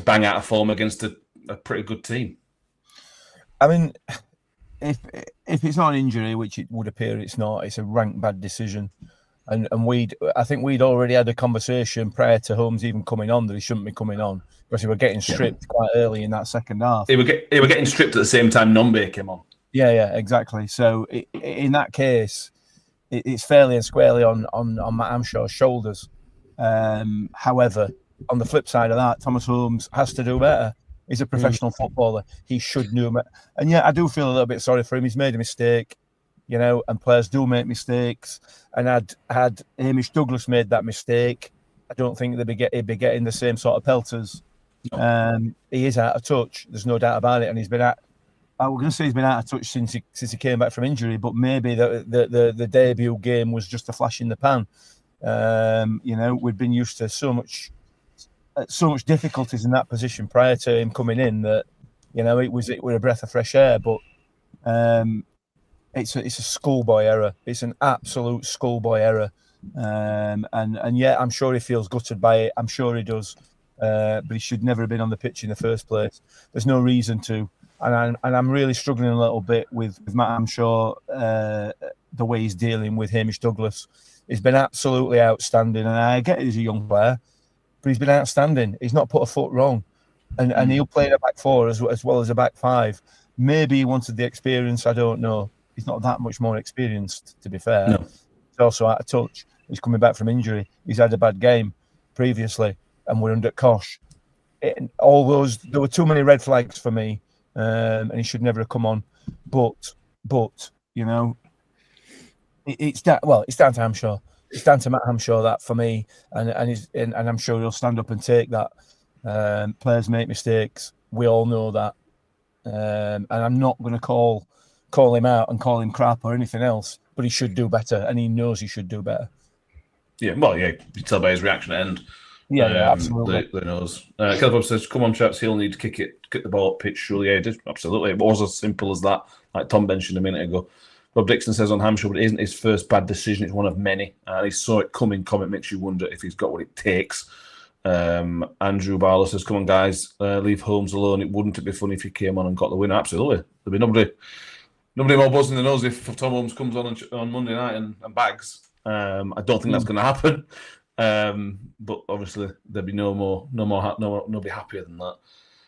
bang out of form against a pretty good team. I mean, if it's not an injury, which it would appear it's not, it's a rank bad decision. And I think we'd already had a conversation prior to Holmes even coming on that he shouldn't be coming on because he were getting stripped quite early in that second half. He were getting stripped at the same time Nombe came on. Yeah, exactly. So in that case, it's fairly and squarely on Matt Hamshaw's shoulders. However, on the flip side of that, Thomas Holmes has to do better. He's a professional footballer. He should do better. And yeah, I do feel a little bit sorry for him. He's made a mistake, and players do make mistakes. And had Hamish Douglas made that mistake, I don't think he'd be getting the same sort of pelters. No. He is out of touch. There's no doubt about it. And he's been I was going to say he's been out of touch since he came back from injury, but maybe the debut game was just a flash in the pan. We'd been used to so much difficulties in that position prior to him coming in that, it was a breath of fresh air. But it's a schoolboy error. It's an absolute schoolboy error. And yeah, I'm sure he feels gutted by it. I'm sure he does. But he should never have been on the pitch in the first place. There's no reason to. And I'm really struggling a little bit with Matt Hamshaw, the way he's dealing with Hamish Douglas. He's been absolutely outstanding. And I get he's a young player, but he's been outstanding. He's not put a foot wrong. And he'll play in a back four as well as a back five. Maybe he wanted the experience. I don't know. He's not that much more experienced, to be fair. No. He's also out of touch. He's coming back from injury. He's had a bad game previously, and we're under Kosh. There were too many red flags for me, and he should never have come on. But you know, it's down to Hamshaw. It's down to Matt Hamshaw, that for me, and I'm sure he'll stand up and take that. Players make mistakes. We all know that, and I'm not going to call him out and call him crap or anything else. But he should do better, and he knows he should do better. Yeah, well, yeah, you tell by his reaction at end. Yeah, absolutely. He knows. Caleb says, "Come on, chaps, he'll need to kick the ball up pitch." Surely, yeah, it did. Absolutely, it was as simple as that. Like Tom mentioned a minute ago. Rob Dixon says on Hampshire, but it isn't his first bad decision. It's one of many. And he saw it coming. Comment makes you wonder if he's got what it takes. Andrew Barlow says, "Come on, guys, leave Holmes alone. It wouldn't it be funny if he came on and got the win?" Absolutely. There'd be nobody more buzzing than us if Tom Holmes comes on Monday night and bags. I don't think that's going to happen. But obviously there'll be nobody happier than that.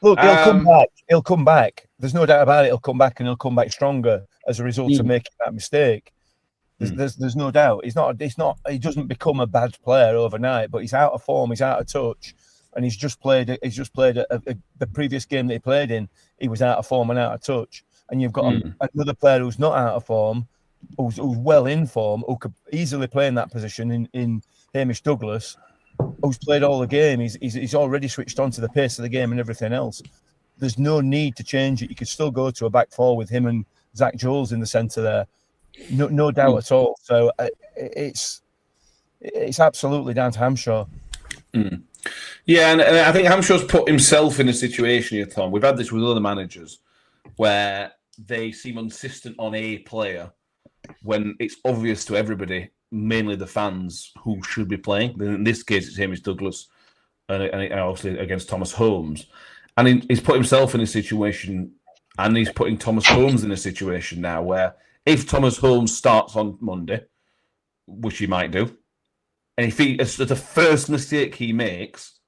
Look, he'll come back. He'll come back. There's no doubt about it. He'll come back, and he'll come back stronger as a result of making that mistake. There's no doubt. He's not. He doesn't become a bad player overnight, but he's out of form. He's out of touch, and he's just played the previous game that he played in. He was out of form and out of touch. And you've got another player who's not out of form, who's well in form, who could easily play in that position in Hamish Douglas, who's played all the game. He's already switched on to the pace of the game and everything else. There's no need to change it. You could still go to a back four with him and Zach Jules in the centre there. No doubt at all. So it's absolutely down to Hamshaw. Yeah, and I think Hamshaw's put himself in a situation here, Tom. We've had this with other managers where they seem insistent on a player when it's obvious to everybody, mainly the fans, who should be playing. In this case, it's Hamish Douglas, and obviously against Thomas Holmes. And he's put himself in a situation, and he's putting Thomas Holmes in a situation now where if Thomas Holmes starts on Monday, which he might do, and if it's the first mistake he makes,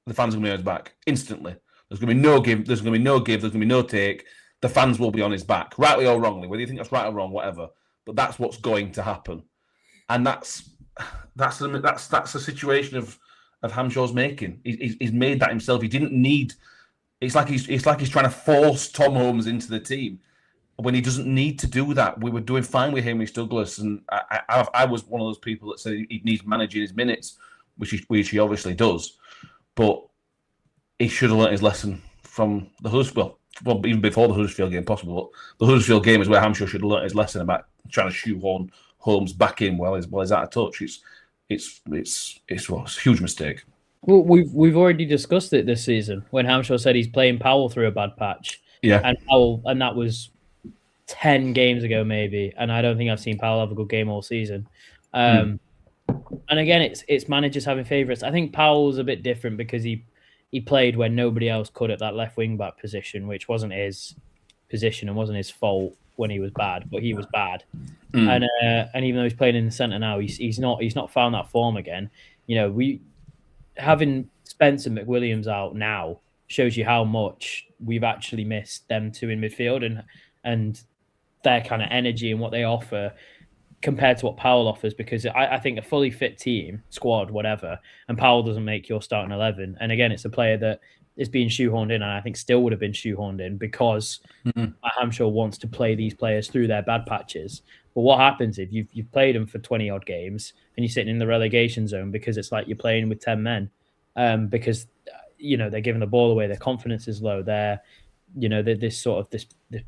the fans are going to be on his back instantly. There's going to be no give. There's going to be no give. There's going to be no take. The fans will be on his back, rightly or wrongly. Whether you think that's right or wrong, whatever. But that's what's going to happen, and that's a situation of Hamshaw's making. He's made that himself. He didn't need. It's like he's trying to force Tom Holmes into the team when he doesn't need to do that. We were doing fine with Hamish Douglas, and I was one of those people that said he needs managing his minutes, which he obviously does. But he should have learnt his lesson from the Huddersfield. Well, even before the Huddersfield game, possible. But the Huddersfield game is where Hampshire should have learnt his lesson about trying to shoehorn Holmes back in while he's out of touch. It's a huge mistake. Well, we've already discussed it this season when Hampshire said he's playing Powell through a bad patch. Yeah, and that was 10 games ago maybe, and I don't think I've seen Powell have a good game all season. And again, it's managers having favourites. I think Powell's a bit different because he played when nobody else could at that left wing back position, which wasn't his position and wasn't his fault when he was bad, but he was bad. And even though he's playing in the centre now, he's not found that form again. You know, we having Spencer McWilliams out now shows you how much we've actually missed them two in midfield and their kind of energy and what they offer compared to what Powell offers, because I think a fully fit team, squad, whatever, and Powell doesn't make your starting 11. And again, it's a player that is being shoehorned in, and I think still would have been shoehorned in because Hampshire wants to play these players through their bad patches. But what happens if you've played them for 20-odd games and you're sitting in the relegation zone because it's like you're playing with 10 men because, you know, they're giving the ball away, their confidence is low, this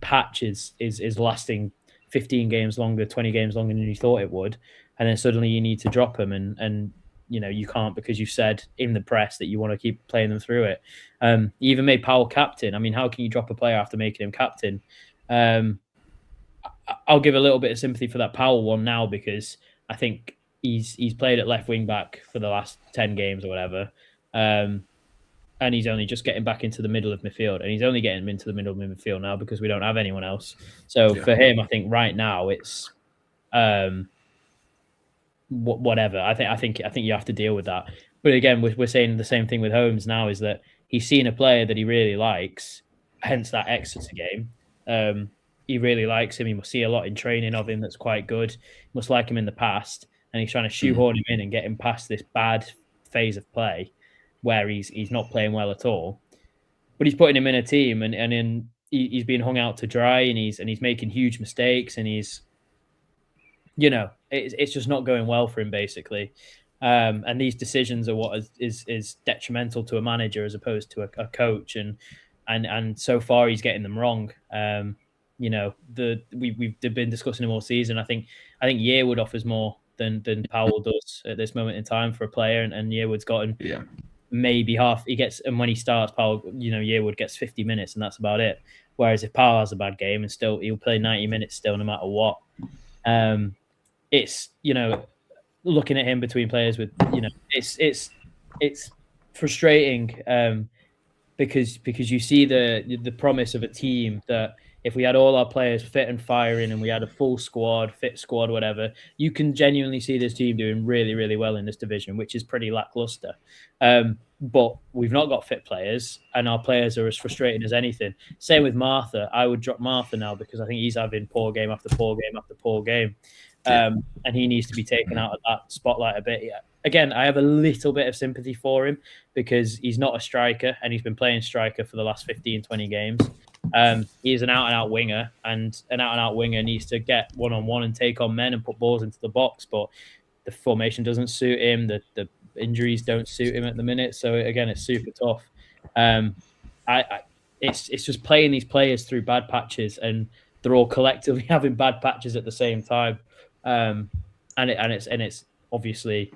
patch is lasting 15 games longer, 20 games longer than you thought it would, and then suddenly you need to drop them, and you know you can't because you said in the press that you want to keep playing them through it. You even made Powell captain. I mean, how can you drop a player after making him captain? I I'll give a little bit of sympathy for that Powell one now, because I think he's played at left wing back for the last 10 games or whatever. And he's only just getting back into the middle of midfield, and he's only getting into the middle of midfield now because we don't have anyone else. So for him, I think right now it's whatever. I think you have to deal with that. But again, we're saying the same thing with Holmes now, is that he's seen a player that he really likes, hence that Exeter game. He really likes him. He must see a lot in training of him that's quite good. He must like him in the past, and he's trying to shoehorn him in and get him past this bad phase of play where he's not playing well at all. But he's putting him in a team, and he's being hung out to dry, and he's making huge mistakes, and he's, it's just not going well for him, basically. And these decisions are what is detrimental to a manager as opposed to a coach, and so far he's getting them wrong. We've been discussing him all season. I think Yearwood offers more than Powell does at this moment in time for a player, and Yearwood's gotten maybe half. He gets, and when he starts, Powell, Yearwood gets 50 minutes, and that's about it. Whereas if Powell has a bad game, and still he'll play 90 minutes still, no matter what. It's looking at him between players with it's frustrating because you see the promise of a team that if we had all our players fit and firing and we had a full squad, fit squad, whatever, you can genuinely see this team doing really, really well in this division, which is pretty lackluster. But we've not got fit players, and our players are as frustrating as anything. Same with Martha. I would drop Martha now because I think he's having poor game after poor game after poor game. And he needs to be taken out of that spotlight a bit. Again, I have a little bit of sympathy for him because he's not a striker, and he's been playing striker for the last 15, 20 games. He's an out-and-out winger, and an out-and-out winger needs to get one-on-one and take on men and put balls into the box, but the formation doesn't suit him. The injuries don't suit him at the minute. So, again, it's super tough. It's just playing these players through bad patches, and they're all collectively having bad patches at the same time. And it's obviously,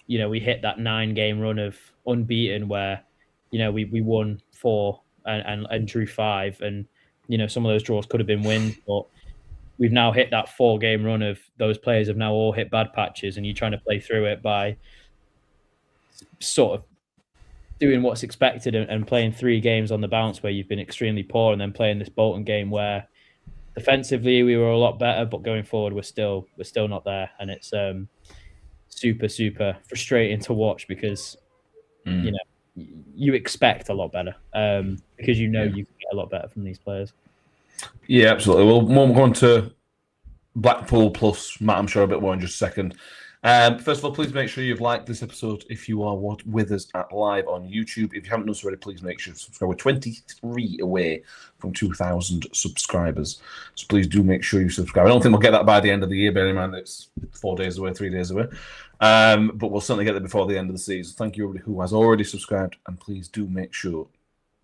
we hit that 9-game run of unbeaten where, we won 4 and drew 5, and some of those draws could have been wins, but we've now hit that 4-game run of those players have now all hit bad patches, and you're trying to play through it by sort of doing what's expected and playing 3 games on the bounce where you've been extremely poor, and then playing this Bolton game where defensively we were a lot better, but going forward we're still not there, and it's super, super frustrating to watch because you expect a lot better because you can get a lot better from these players. Yeah, absolutely. Well, we'll go on to Blackpool plus Matt, I'm sure, a bit more in just a second. First of all, please make sure you've liked this episode if you are with us at live on YouTube. If you haven't done so already, please make sure to subscribe. We're 23 away from 2,000 subscribers. So please do make sure you subscribe. I don't think we'll get that by the end of the year, bear in mind it's 4 days away, 3 days away. But we'll certainly get there before the end of the season. Thank you everybody who has already subscribed, and please do make sure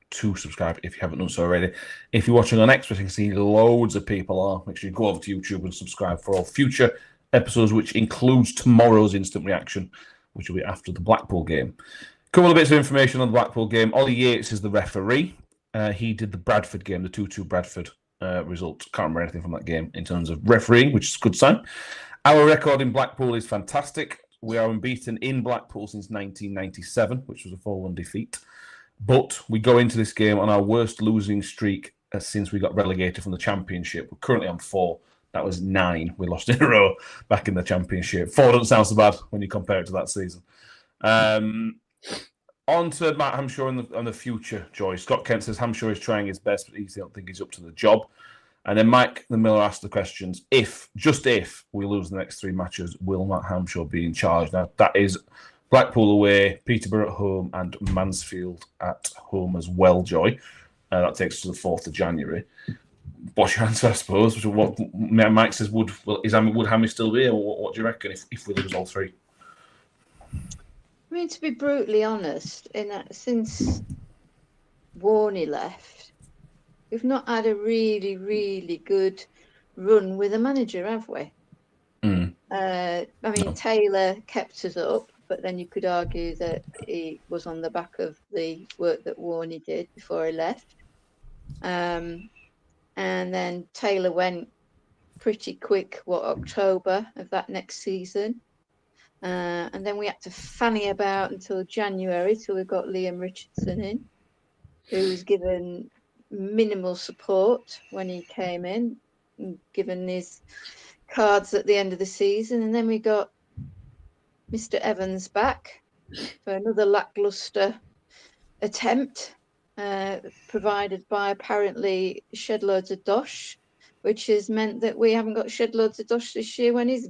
to subscribe if you haven't done so already. If you're watching on X, which I can see loads of people are, make sure you go over to YouTube and subscribe for all future episodes, which includes tomorrow's instant reaction, which will be after the Blackpool game. A couple of bits of information on the Blackpool game. Ollie Yates is the referee. He did the Bradford game, the 2-2 Bradford result. Can't remember anything from that game in terms of refereeing, which is a good sign. Our record in Blackpool is fantastic. We are unbeaten in Blackpool since 1997, which was a 4-1 defeat. But we go into this game on our worst losing streak since we got relegated from the Championship. We're currently on 4. That was 9 we lost in a row back in the Championship. 4 doesn't sound so bad when you compare it to that season. On to Matt Hampshire on the future, Joy. Scott Kent says Hampshire is trying his best, but he don't think he's up to the job. And then Mike the Miller asked the questions, if we lose the next 3 matches, will Matt Hampshire be in charge? Now, that is Blackpool away, Peterborough at home, and Mansfield at home as well, Joy. That takes us to the 4th of January. What's your answer, I suppose? What Mike says, would Hammy still be here? What do you reckon if we lose all 3? I mean, to be brutally honest, since Warney left, we've not had a really, really good run with a manager, have we? No. Taylor kept us up, but then you could argue that he was on the back of the work that Warney did before he left. And then Taylor went pretty quick, October of that next season. And then we had to fanny about until January till we got Liam Richardson in, who was given minimal support when he came in, given his cards at the end of the season. And then we got Mr. Evans back for another lackluster attempt, provided by apparently shed loads of dosh, which has meant that we haven't got shed loads of dosh this year when he's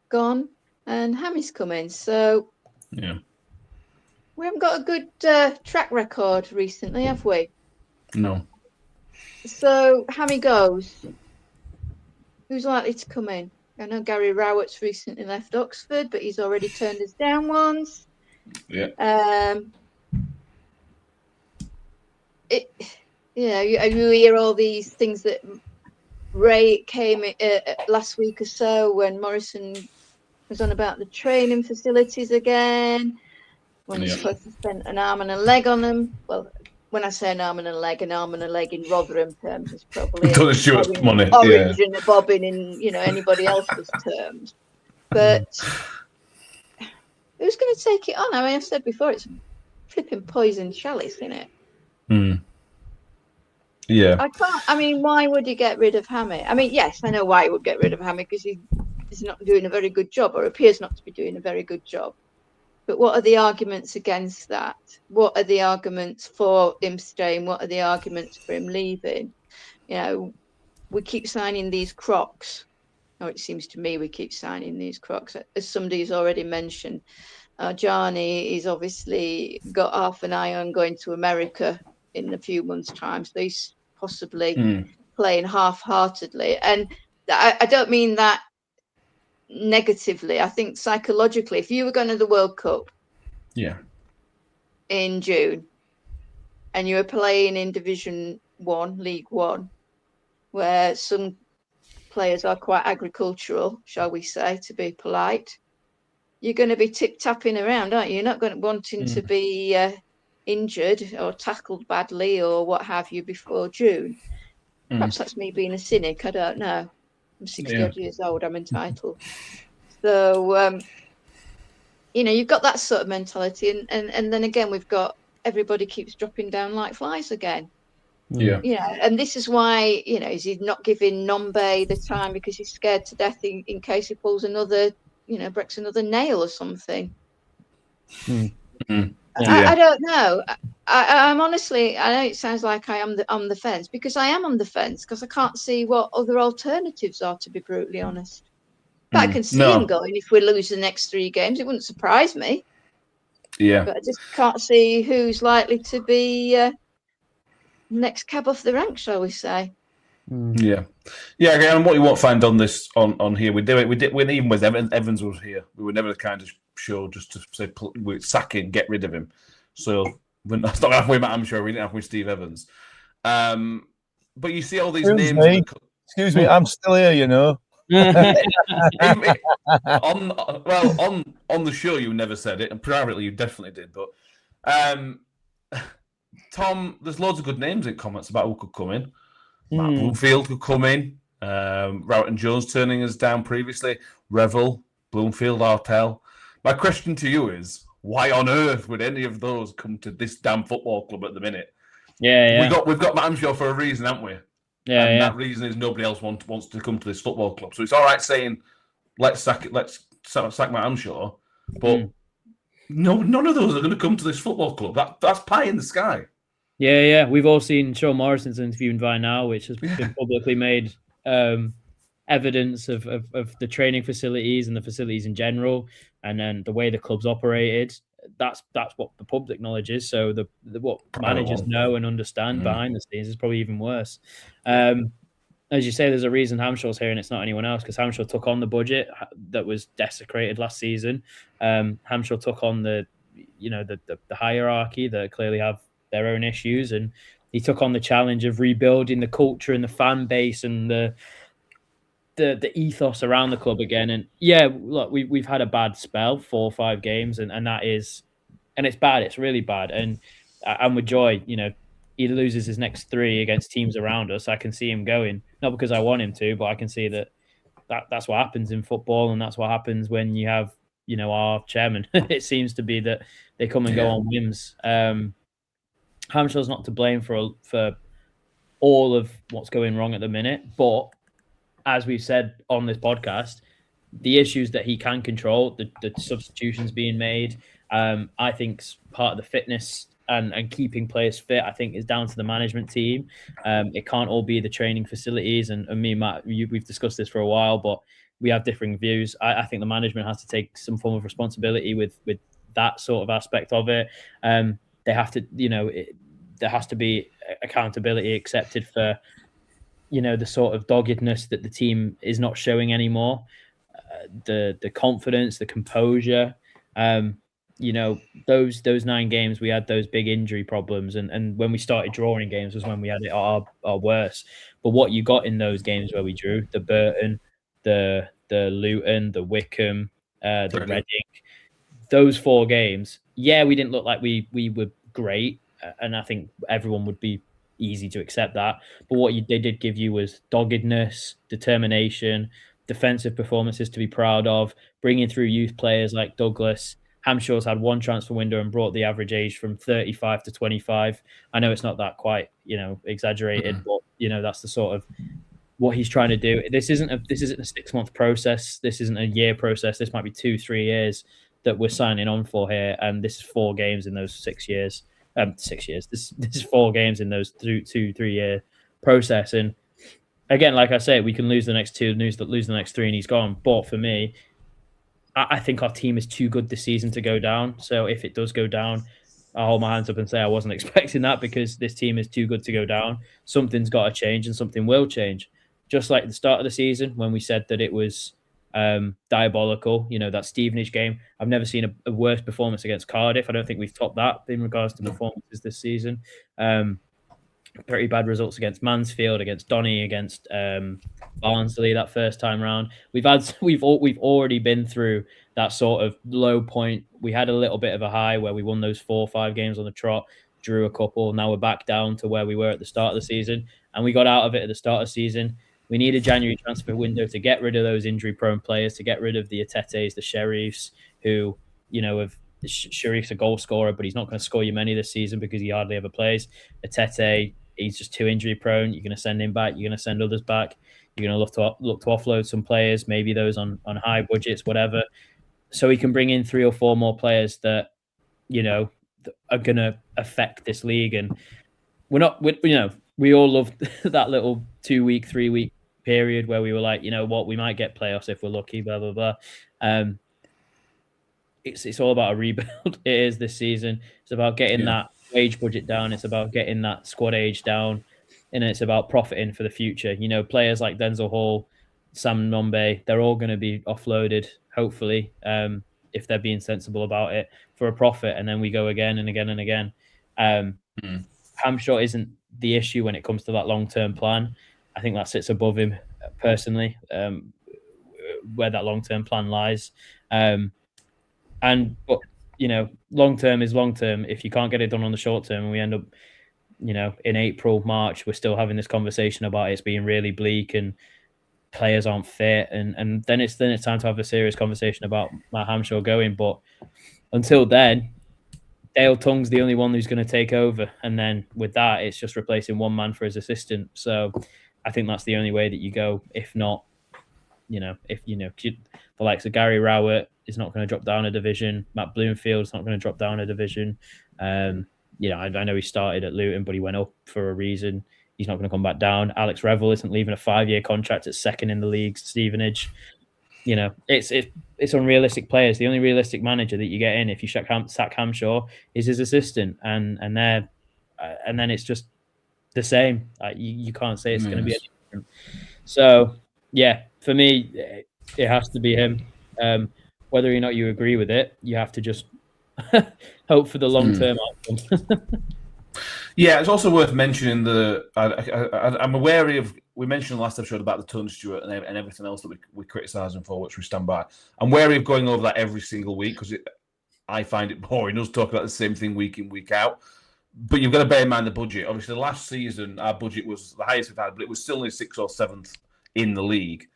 gone and Hammy's come in. So yeah, we haven't got a good track record recently, have we? no. So Hammy goes. Who's likely to come in? I know Gary Rowett's recently left Oxford, but he's already turned us down once. Yeah. You hear all these things that Ray came last week or so when Morrison was on about the training facilities again, when he's supposed to spend an arm and a leg on them. Well, when I say an arm and a leg in Rotherham terms is probably orange and a bobbin in anybody else's terms. But who's going to take it on? I mean, I've said before, it's flipping poison chalice, isn't it? Yeah. I can't. I mean, why would he get rid of Hammy? I mean, yes, I know why he would get rid of Hammy, because he's not doing a very good job, or appears not to be doing a very good job. But what are the arguments against that? What are the arguments for him staying? What are the arguments for him leaving? We keep signing these crocs. Or it seems to me we keep signing these crocs. As somebody's already mentioned, Johnny is obviously got half an eye on going to America in a few months' time. So he's possibly playing half-heartedly. And I don't mean that negatively. I think psychologically, if you were going to the World Cup in June and you were playing in Division 1, League 1, where some players are quite agricultural, shall we say, to be polite, you're going to be tip-tapping around, aren't you? You're not going to wanting to be injured or tackled badly or what have you before June. Perhaps that's me being a cynic. I don't know. I'm 60 odd years old. I'm entitled. So, you've got that sort of mentality. And then again, we've got everybody keeps dropping down like flies again. Yeah. And this is why, is he not giving Nombe the time because he's scared to death in case he pulls another, breaks another nail or something. I don't know. I'm honestly, I know it sounds like I am on the fence, because I am on the fence, because I can't see what other alternatives are, to be brutally honest. But I can see him going if we lose the next 3 games. It wouldn't surprise me. Yeah. But I just can't see who's likely to be next cab off the rank, shall we say. Yeah. And what you won't find on this on here, we did when even with Evans was here, we were never the kind of show just to say we sack him, get rid of him. So that's not halfway. I'm sure we didn't have with Steve Evans. But you see all these names. Excuse me, I'm still here. On the show you never said it, and privately you definitely did. But Tom, there's loads of good names in comments about who could come in. Matt Bloomfield could come in. Rowett and Jones turning us down previously. Revel, Bloomfield, Artell. My question to you is, why on earth would any of those come to this damn football club at the minute? We've got Matt Hamshaw for a reason, haven't we? That reason is nobody else wants to come to this football club. So it's all right saying let's sack Matt Hamshaw, but none of those are going to come to this football club. That's pie in the sky. Yeah. We've all seen Sean Morrison's interview in Vi Now, which has been publicly made evidence of the training facilities and the facilities in general, and then the way the club's operated. That's what the public knowledge is. So what managers know and understand behind the scenes is probably even worse. As you say, there's a reason Hamshaw's here and it's not anyone else, because Hamshaw took on the budget that was desecrated last season. Hamshaw took on the hierarchy that clearly have their own issues, and he took on the challenge of rebuilding the culture and the fan base and the ethos around the club again. And look, we've had a bad spell, 4 or 5 games, and that is, and it's bad. It's really bad. And with Joy, he loses his next 3 against teams around us, I can see him going. Not because I want him to, but I can see that's what happens in football, and that's what happens when you have, our chairman. It seems to be that they come and go on whims. Hamshaw's not to blame for all of what's going wrong at the minute, but as we've said on this podcast, the issues that he can control, the substitutions being made, I think part of the fitness and keeping players fit, I think, is down to the management team. It can't all be the training facilities. And me and Matt, we've discussed this for a while, but we have differing views. I think the management has to take some form of responsibility with that sort of aspect of it. They have to, there has to be accountability accepted for, the sort of doggedness that the team is not showing anymore. The confidence, the composure. Those 9 games we had those big injury problems, and when we started drawing games was when we had it our worst. But what you got in those games where we drew, the Burton, the Luton, the Wickham, the Reading, those 4 games, we didn't look like we were great, and I think everyone would be easy to accept that. But what they did give you was doggedness, determination, defensive performances to be proud of, bringing through youth players like Douglas. Hamshaw's had 1 transfer window and brought the average age from 35 to 25. I know it's not that quite, exaggerated, but that's the sort of what he's trying to do. This isn't a 6-month process. This isn't a year process. This might be 2-3 years that we're signing on for here, and this is 4 games in those 6 years. 6 years. This is 4 games in those 2-3 year process. And again, like I say, we can lose the next 2, lose the next 3, and he's gone. But for me, I think our team is too good this season to go down. So if it does go down, I'll hold my hands up and say I wasn't expecting that, because this team is too good to go down. Something's got to change, and something will change. Just like the start of the season when we said that it was diabolical, that Stevenage game. I've never seen a worse performance against Cardiff. I don't think we've topped that in regards to performances this season. Pretty bad results against Mansfield, against Donny, against Barnsley that first time round. We've already been through that sort of low point. We had a little bit of a high where we won those 4 or 5 games on the trot, drew a couple. Now we're back down to where we were at the start of the season, and we got out of it at the start of the season. We need a January transfer window to get rid of those injury-prone players, to get rid of the Atetes, the Sheriffs, who, Sheriff's a goal scorer, but he's not going to score you many this season because he hardly ever plays. Atete, he's just too injury-prone. You're going to send him back. You're going to send others back. You're going to look to offload some players, maybe those on high budgets, whatever. So we can bring in 3 or 4 more players that, are going to affect this league. And we all loved that little 2-week, 3-week period where we were like, we might get playoffs if we're lucky, blah, blah, blah. It's all about a rebuild. It is this season. It's about getting that wage budget down. It's about getting that squad age down. And it's about profiting for the future. Players like Denzel Hall, Sam Nombe, they're all going to be offloaded, hopefully, if they're being sensible about it, for a profit. And then we go again and again and again. Hamshaw isn't the issue when it comes to that long-term plan. I think that sits above him personally, where that long-term plan lies. But long-term is long-term. If you can't get it done on the short term, and we end up, in April, March, we're still having this conversation about it's being really bleak and players aren't fit, and then it's time to have a serious conversation about Matt Hamshaw going. But until then, Dale Tung's the only one who's going to take over, and then with that, it's just replacing one man for his assistant. So I think that's the only way that you go. If not, the likes of Gary Rowett is not going to drop down a division. Matt Bloomfield's not going to drop down a division. I know he started at Luton, but he went up for a reason. He's not going to come back down. Alex Revel isn't leaving a 5-year contract at second in the league. Stevenage, it's unrealistic players. The only realistic manager that you get in if you sack Hamshaw is his assistant, and then it's just the same. You can't say it's going to be any different. So for me, it has to be him. Whether or not you agree with it, you have to just hope for the long-term outcome. Yeah, it's also worth mentioning I'm wary of. We mentioned last episode about the Tony Stewart and everything else that we criticise him for, which we stand by. I'm wary of going over that every single week because I find it boring. Us talking about the same thing week in, week out. But you've got to bear in mind the budget. Obviously, last season, our budget was the highest we've had, but it was still only 6th or 7th in the league.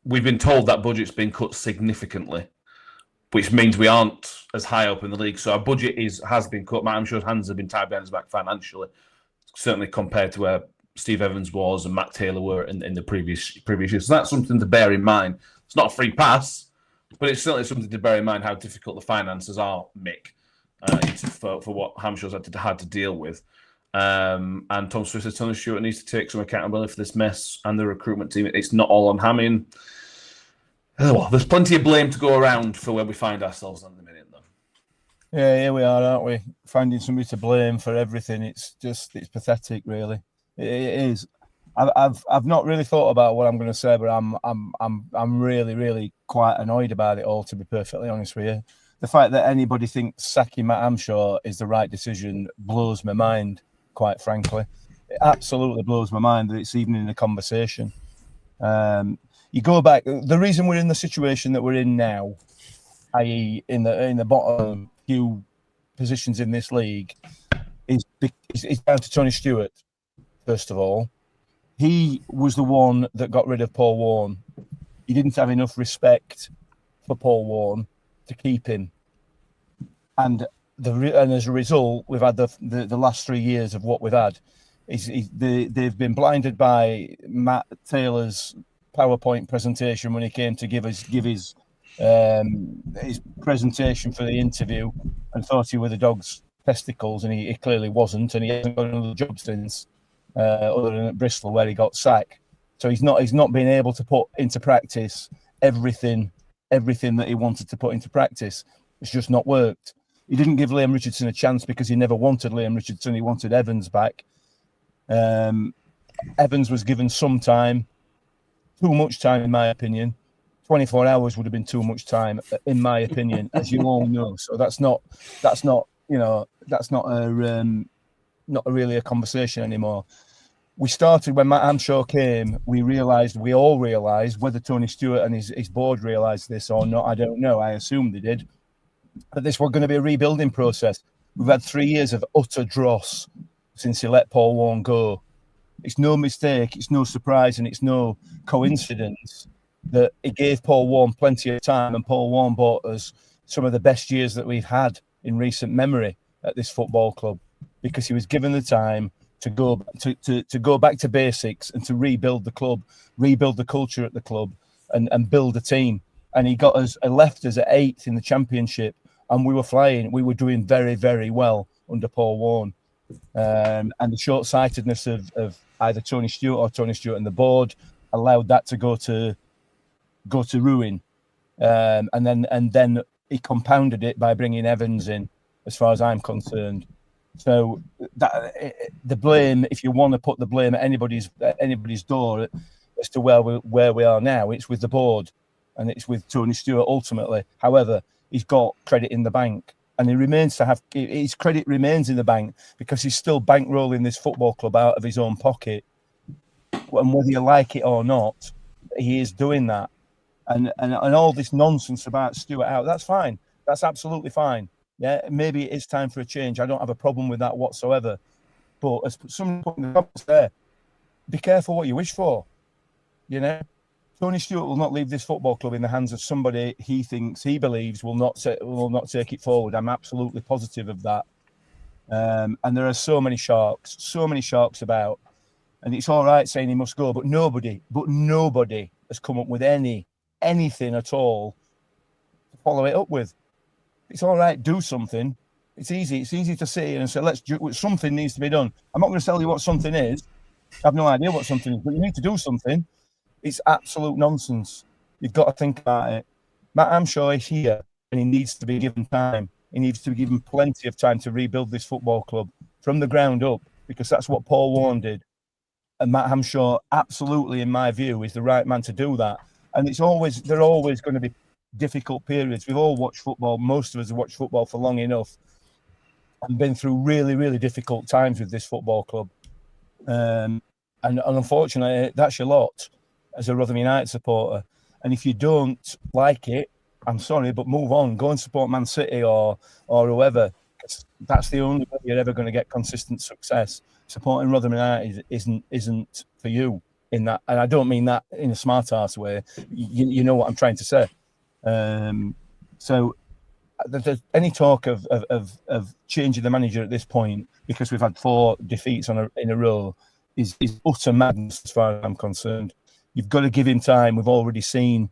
We've been told that budget's been cut significantly, which means we aren't as high up in the league. So our budget has been cut. I'm sure hands have been tied behind his back financially, certainly compared to where Steve Evans was and Matt Taylor were in the previous years. So that's something to bear in mind. It's not a free pass, but it's certainly something to bear in mind how difficult the finances are, Mick. For what Hamshaws had to deal with. And Tom Swiss says Tony Stewart needs to take some accountability for this mess and the recruitment team. It's not all on Hammy. Well, there's plenty of blame to go around for where we find ourselves at the minute, though. Yeah, here we are, aren't we? Finding somebody to blame for everything. It's pathetic, really. It is. I've not really thought about what I'm going to say, but I'm really, really quite annoyed about it all, to be perfectly honest with you. The fact that anybody thinks sacking Matt Hamshaw is the right decision blows my mind, quite frankly. It absolutely blows my mind that it's even in a conversation. You go back, the reason we're in the situation that we're in now, i.e. in the bottom few positions in this league, is down to Tony Stewart, first of all. He was the one that got rid of Paul Warne. He didn't have enough respect for Paul Warne to keep him, and as a result, we've had the last 3 years of what we've had. They've been blinded by Matt Taylor's PowerPoint presentation when he came to give his presentation for the interview, and thought he were the dog's testicles, and he clearly wasn't, and he hasn't got another job since, other than at Bristol where he got sacked. So he's not been able to put into practice everything that he wanted to put into practice. It's just not worked. He didn't give Liam Richardson a chance because he never wanted Liam Richardson. He wanted Evans back. Evans was given some time, too much time, in my opinion. 24 hours would have been too much time, in my opinion, as you all know. So that's not really a conversation anymore. We started when Matt Hamshaw came. We all realised, whether Tony Stewart and his board realised this or not, I don't know. I assume they did, that this was going to be a rebuilding process. We've had 3 years of utter dross since he let Paul Warne go. It's no mistake, it's no surprise, and it's no coincidence that he gave Paul Warne plenty of time, and Paul Warne bought us some of the best years that we've had in recent memory at this football club, because he was given the time to go back to basics and to rebuild the club, rebuild the culture at the club, and build a team. And he left us at 8th in the Championship, and we were flying. We were doing very, very well under Paul Warne. And the short-sightedness of either Tony Stewart or Tony Stewart and the board allowed that to go to ruin. And then he compounded it by bringing Evans in, as far as I'm concerned. So the blame, if you want to put the blame at anybody's door as to where we are now, it's with the board, and it's with Tony Stewart ultimately. However, he's got credit in the bank, and his credit remains in the bank because he's still bankrolling this football club out of his own pocket. And whether you like it or not, he is doing that. And all this nonsense about Stewart out, that's fine. That's absolutely fine. Yeah, maybe it is time for a change. I don't have a problem with that whatsoever. But as someone put in the comments there, be careful what you wish for. You know, Tony Stewart will not leave this football club in the hands of somebody he believes will not take it forward. I'm absolutely positive of that. And there are so many sharks about. And it's all right saying he must go, but nobody has come up with anything at all to follow it up with. It's all right, do something. It's easy to say and say, something needs to be done. I'm not going to tell you what something is. I have no idea what something is, but you need to do something. It's absolute nonsense. You've got to think about it. Matt Hamshaw is here, and he needs to be given time. He needs to be given plenty of time to rebuild this football club from the ground up, because that's what Paul Warne did. And Matt Hamshaw, absolutely, in my view, is the right man to do that. And they're always going to be difficult periods. We've all watched football. Most of us have watched football for long enough and been through really, really difficult times with this football club. And unfortunately, that's your lot as a Rotherham United supporter. And if you don't like it, I'm sorry, but move on. Go and support Man City or whoever. that's the only way you're ever going to get consistent success. Supporting Rotherham United isn't for you in that, and I don't mean that in a smart ass way. You know what I'm trying to say. So there's any talk of changing the manager at this point because we've had 4 defeats in a row is utter madness as far as I'm concerned. You've got to give him time. We've already seen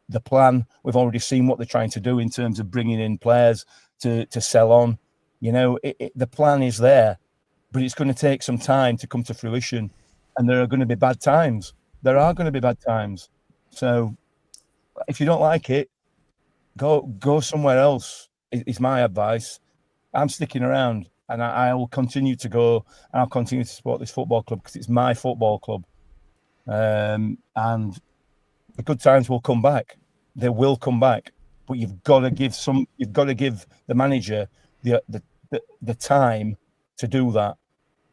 the plan. We've already seen what they're trying to do in terms of bringing in players to sell on. The plan is there, but it's going to take some time to come to fruition, and there are going to be bad times. There are going to be bad times. So if you don't like it, go somewhere else is my advice. I'm sticking around, and I will continue to go, and I'll continue to support this football club because it's my football club. And the good times will come back. They will come back, but you've got to give the manager the time to do that.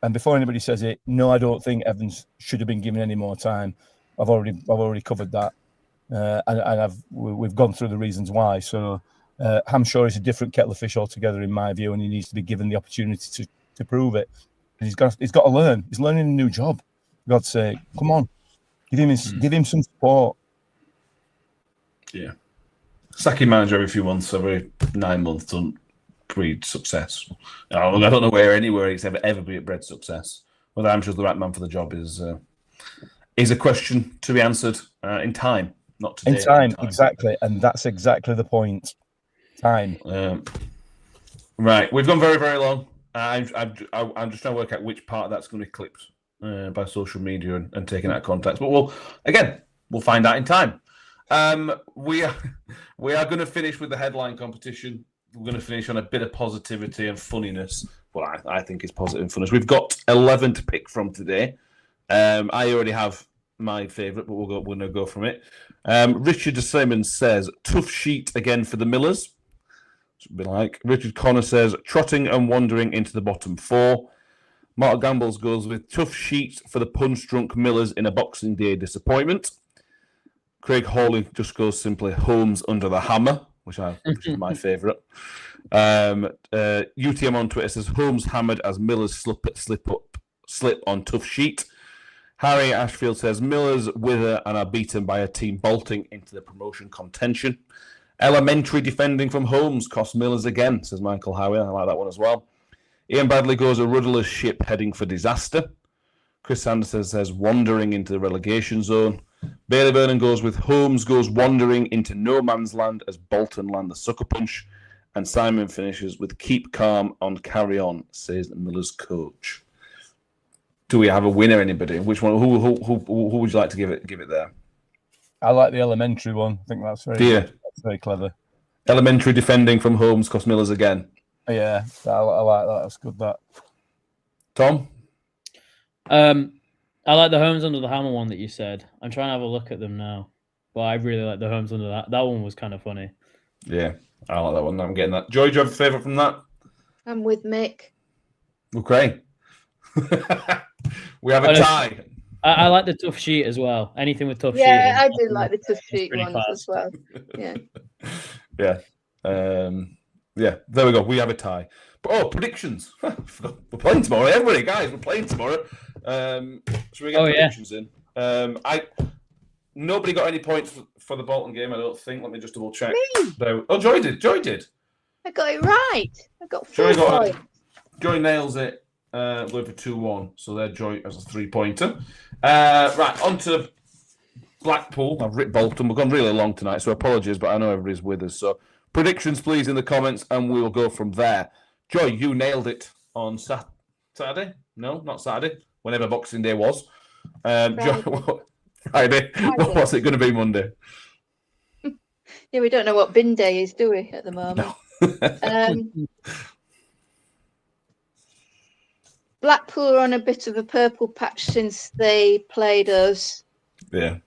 And before anybody says it, no, I don't think Evans should have been given any more time. I've already covered that, and we've gone through the reasons why. So Hamshaw is a different kettle of fish altogether, in my view, and he needs to be given the opportunity to prove it. And he's got to learn. He's learning a new job. For God's sake, come on, give him some support. Yeah, sacking manager every few months, every 9 months doesn't breed success. I don't know anywhere it's ever bred success. Whether Hamshaw's the right man for the job is a question to be answered in time, not today. In time, exactly, and that's exactly the point. Time. Right, we've gone very, very long. I'm just trying to work out which part of that's going to be clipped by social media and taken out of context. But we'll find out in time. We are going to finish with the headline competition. We're going to finish on a bit of positivity and funniness. Well, I think it's positive and funniness. We've got 11 to pick from today. I already have my favourite, but we're going to go from it. Richard Simmons says, tough sheet again for the Millers. Should be like. Richard Connor says, trotting and wandering into the bottom 4. Mark Gambles goes with tough sheet for the punch-drunk Millers in a Boxing Day disappointment. Craig Hawley just goes simply Holmes under the hammer, which is my favourite. UTM on Twitter says Holmes hammered as Millers slip on tough sheet. Harry Ashfield says Millers wither and are beaten by a team bolting into the promotion contention. Elementary defending from Holmes cost Millers again, says Michael Howie. I like that one as well. Ian Bradley goes a rudderless ship heading for disaster. Chris Sanderson says wandering into the relegation zone. Bailey Vernon goes with Holmes goes wandering into no man's land as Bolton land the sucker punch. And Simon finishes with keep calm on carry on, says Miller's coach. Do we have a winner, anybody? Which one? Who would you like to give it there? I like the elementary one. I think that's very clever. Elementary defending from Holmes cost Millers again. Yeah, I like that. That's good. That. Tom? I like the Holmes under the hammer one that you said. I'm trying to have a look at them now. But I really like the Holmes under that. That one was kind of funny. Yeah, I like that one. I'm getting that. Joy, do you have a favourite from that? I'm with Mick. Okay. We have a tie. I like the tough sheet as well. Anything with tough sheet. Yeah, I do like the tough sheet ones as well. Yeah. Yeah, there we go. We have a tie. But predictions. We're playing tomorrow. Everybody, guys, we're playing tomorrow. Should we get predictions in? Nobody got any points for the Bolton game, I don't think. Let me just double check. Joy did. I got it right. I got 4 points. Joy nails it. Going for 2-1. So there, Joy has a 3-pointer. Right, on to Blackpool. I've written Bolton. We've gone really long tonight, so apologies, but I know everybody's with us. So predictions, please, in the comments, and we will go from there. Joy, you nailed it on Saturday. No, not Saturday. Whenever Boxing Day was. Joy, Friday. What was it going to be Monday? Yeah, we don't know what bin day is, do we, at the moment? No. Blackpool are on a bit of a purple patch since they played us. Yeah.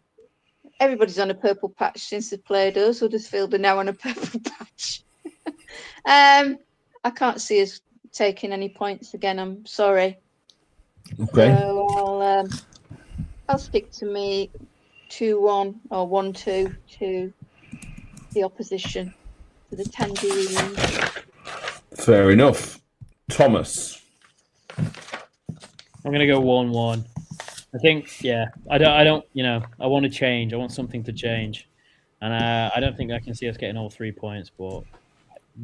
Everybody's on a purple patch since they played us. Huddersfield are now on a purple patch. I can't see us taking any points again. I'm sorry. Okay. So I'll stick to me 2-1 or 1-2 to the opposition, to the Tangerines. Fair enough. Thomas. I'm gonna go 1-1. I think, yeah. I don't. I want to change. I want something to change, and I don't think I can see us getting all 3 points. But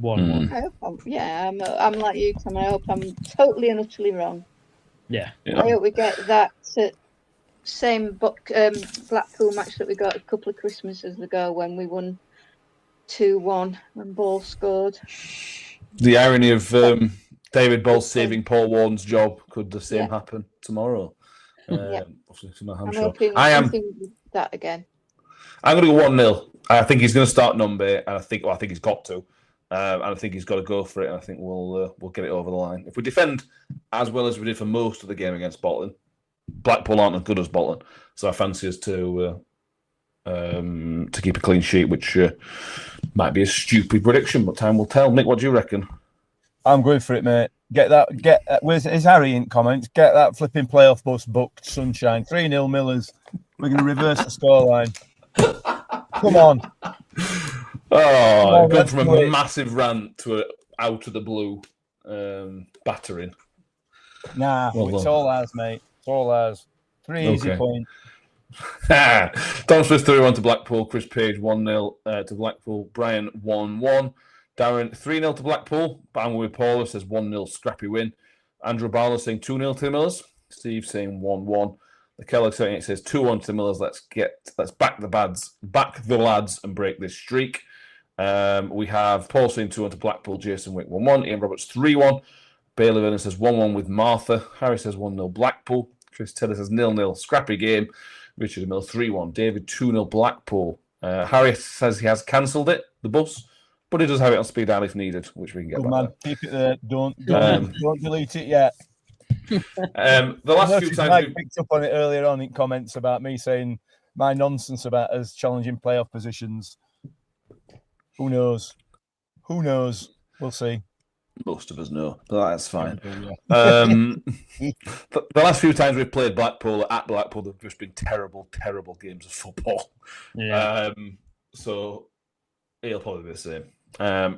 1-1. I hope I'm like you, Tom. I hope I'm totally and utterly wrong. Yeah. I hope we get that same Blackpool match that we got a couple of Christmases ago when we won 2-1 when Ball scored. The irony of David Ball saving Paul Warden's job, could the same happen tomorrow? I'm hoping that again. I'm going to go 1-0. I think he's going to start Nombe, and I think he's got to. And I think he's got to go for it, and I think we'll get it over the line. If we defend as well as we did for most of the game against Bolton, Blackpool aren't as good as Bolton, so I fancy us to keep a clean sheet, which might be a stupid prediction, but time will tell. Nick, what do you reckon? I'm going for it, mate. Get that. Where's Harry in comments? Get that flipping playoff bus booked, sunshine. 3-0 Millers. We're going to reverse the scoreline. Come on. Oh, gone from a massive rant to out of the blue battering. Nah, it's all ours, mate. It's all ours. 3 easy points. Tom Smith 3-1 to Blackpool. Chris Page 1-0 to Blackpool. Brian 1-1. Darren 3-0 to Blackpool. Bang with Paula says 1-0 scrappy win. Andrew Barlow saying 2-0 to the Millers. Steve saying 1-1. The Kellogg saying it says 2-1 to the Millers. Let's back the lads and break this streak. We have Paul saying 2-1 to Blackpool. Jason Wick 1-1. Ian Roberts 3-1. Bailey Vernon says 1-1 with Martha. Harry says 1-0 Blackpool. Chris Taylor says 0-0 scrappy game. Richard Mill 3-1. David 2-0 Blackpool. Harry says he has cancelled it, the bus, but he does have it on speed dial if needed, which we can get back there. Keep it there. Don't delete it yet. The last few times Mike picked up on it earlier on in comments about me saying my nonsense about us challenging playoff positions. Who knows? We'll see. Most of us know, but that's fine. The last few times we've played Blackpool at Blackpool, they've just been terrible, terrible games of football. Yeah. So it'll probably be the same.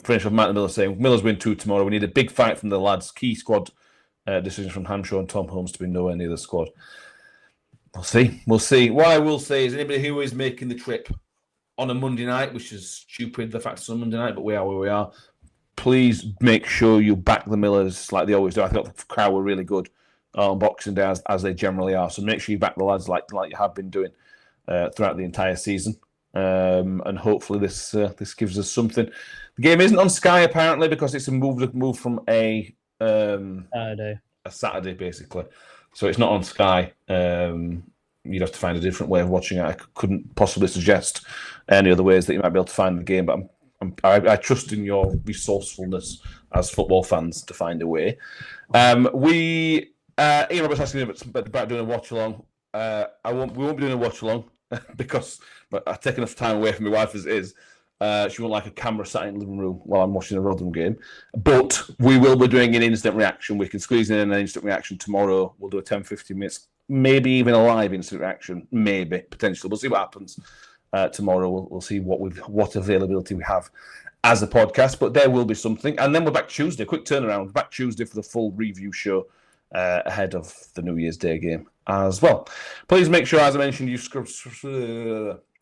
Finish off Matt Miller saying Millers win 2 tomorrow. We need a big fight from the lads. Key squad decisions from Hanshaw and Tom Holmes to be nowhere near the squad. We'll see. What I will say is anybody who is making the trip on a Monday night, which is stupid, the fact it's on Monday night, but we are where we are. Please make sure you back the Millers like they always do. I thought the crowd were really good on Boxing Day, as they generally are. So make sure you back the lads like you have been doing throughout the entire season. And hopefully this gives us something. The game isn't on Sky apparently because it's a move from a Saturday basically. So it's not on Sky. You'd have to find a different way of watching it. I couldn't possibly suggest any other ways that you might be able to find the game, but I trust in your resourcefulness as football fans to find a way. Ian Roberts asking about doing a watch along. We won't be doing a watch along because I take enough time away from my wife as it is. She won't like a camera sat in the living room while I'm watching a Rotherham game. But we will be doing an instant reaction. We can squeeze in an instant reaction tomorrow. We'll do a 10-15 minutes, maybe even a live instant reaction, maybe, potentially. We'll see what happens. Tomorrow we'll see what availability we have as a podcast, but there will be something, and then we're back Tuesday. Quick turnaround, back Tuesday for the full review show ahead of the New Year's Day game as well. Please make sure, as I mentioned, you've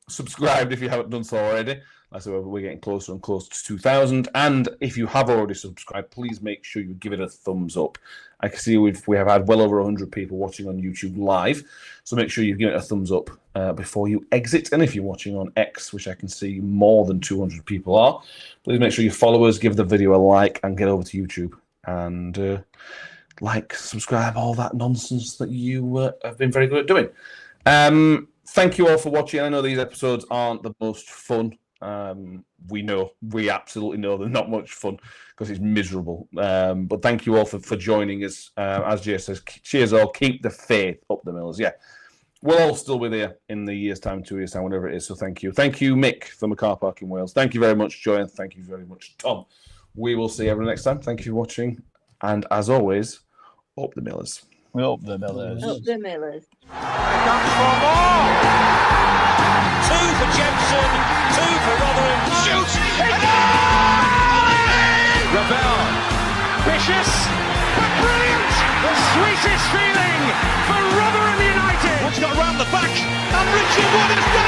subscribed if you haven't done so already. Like I said, we're getting closer and closer to 2,000, and if you have already subscribed, please make sure you give it a thumbs up. I can see we have had well over 100 people watching on YouTube live, so make sure you give it a thumbs up before you exit. And if you're watching on X, which I can see more than 200 people are, please make sure you follow us, give the video a like, and get over to YouTube and subscribe, all that nonsense that you have been very good at doing. Thank you all for watching. I know these episodes aren't the most fun. We absolutely know they're not much fun because it's miserable. But thank you all for joining us. As Jay says, cheers all. Keep the faith up the Millers. Yeah, we'll all still be there in the year's time, 2 years' time, whatever it is. So thank you. Thank you, Mick, from the car park in Wales. Thank you very much, Joy, and thank you very much, Tom. We will see everyone next time. Thank you for watching. And as always, up the Millers. Up the Millers. Up the Millers. Here comes for more. 2 for Jensen, 2 for Rotherham. Shoots! Ravel! Vicious! Richard Wood has done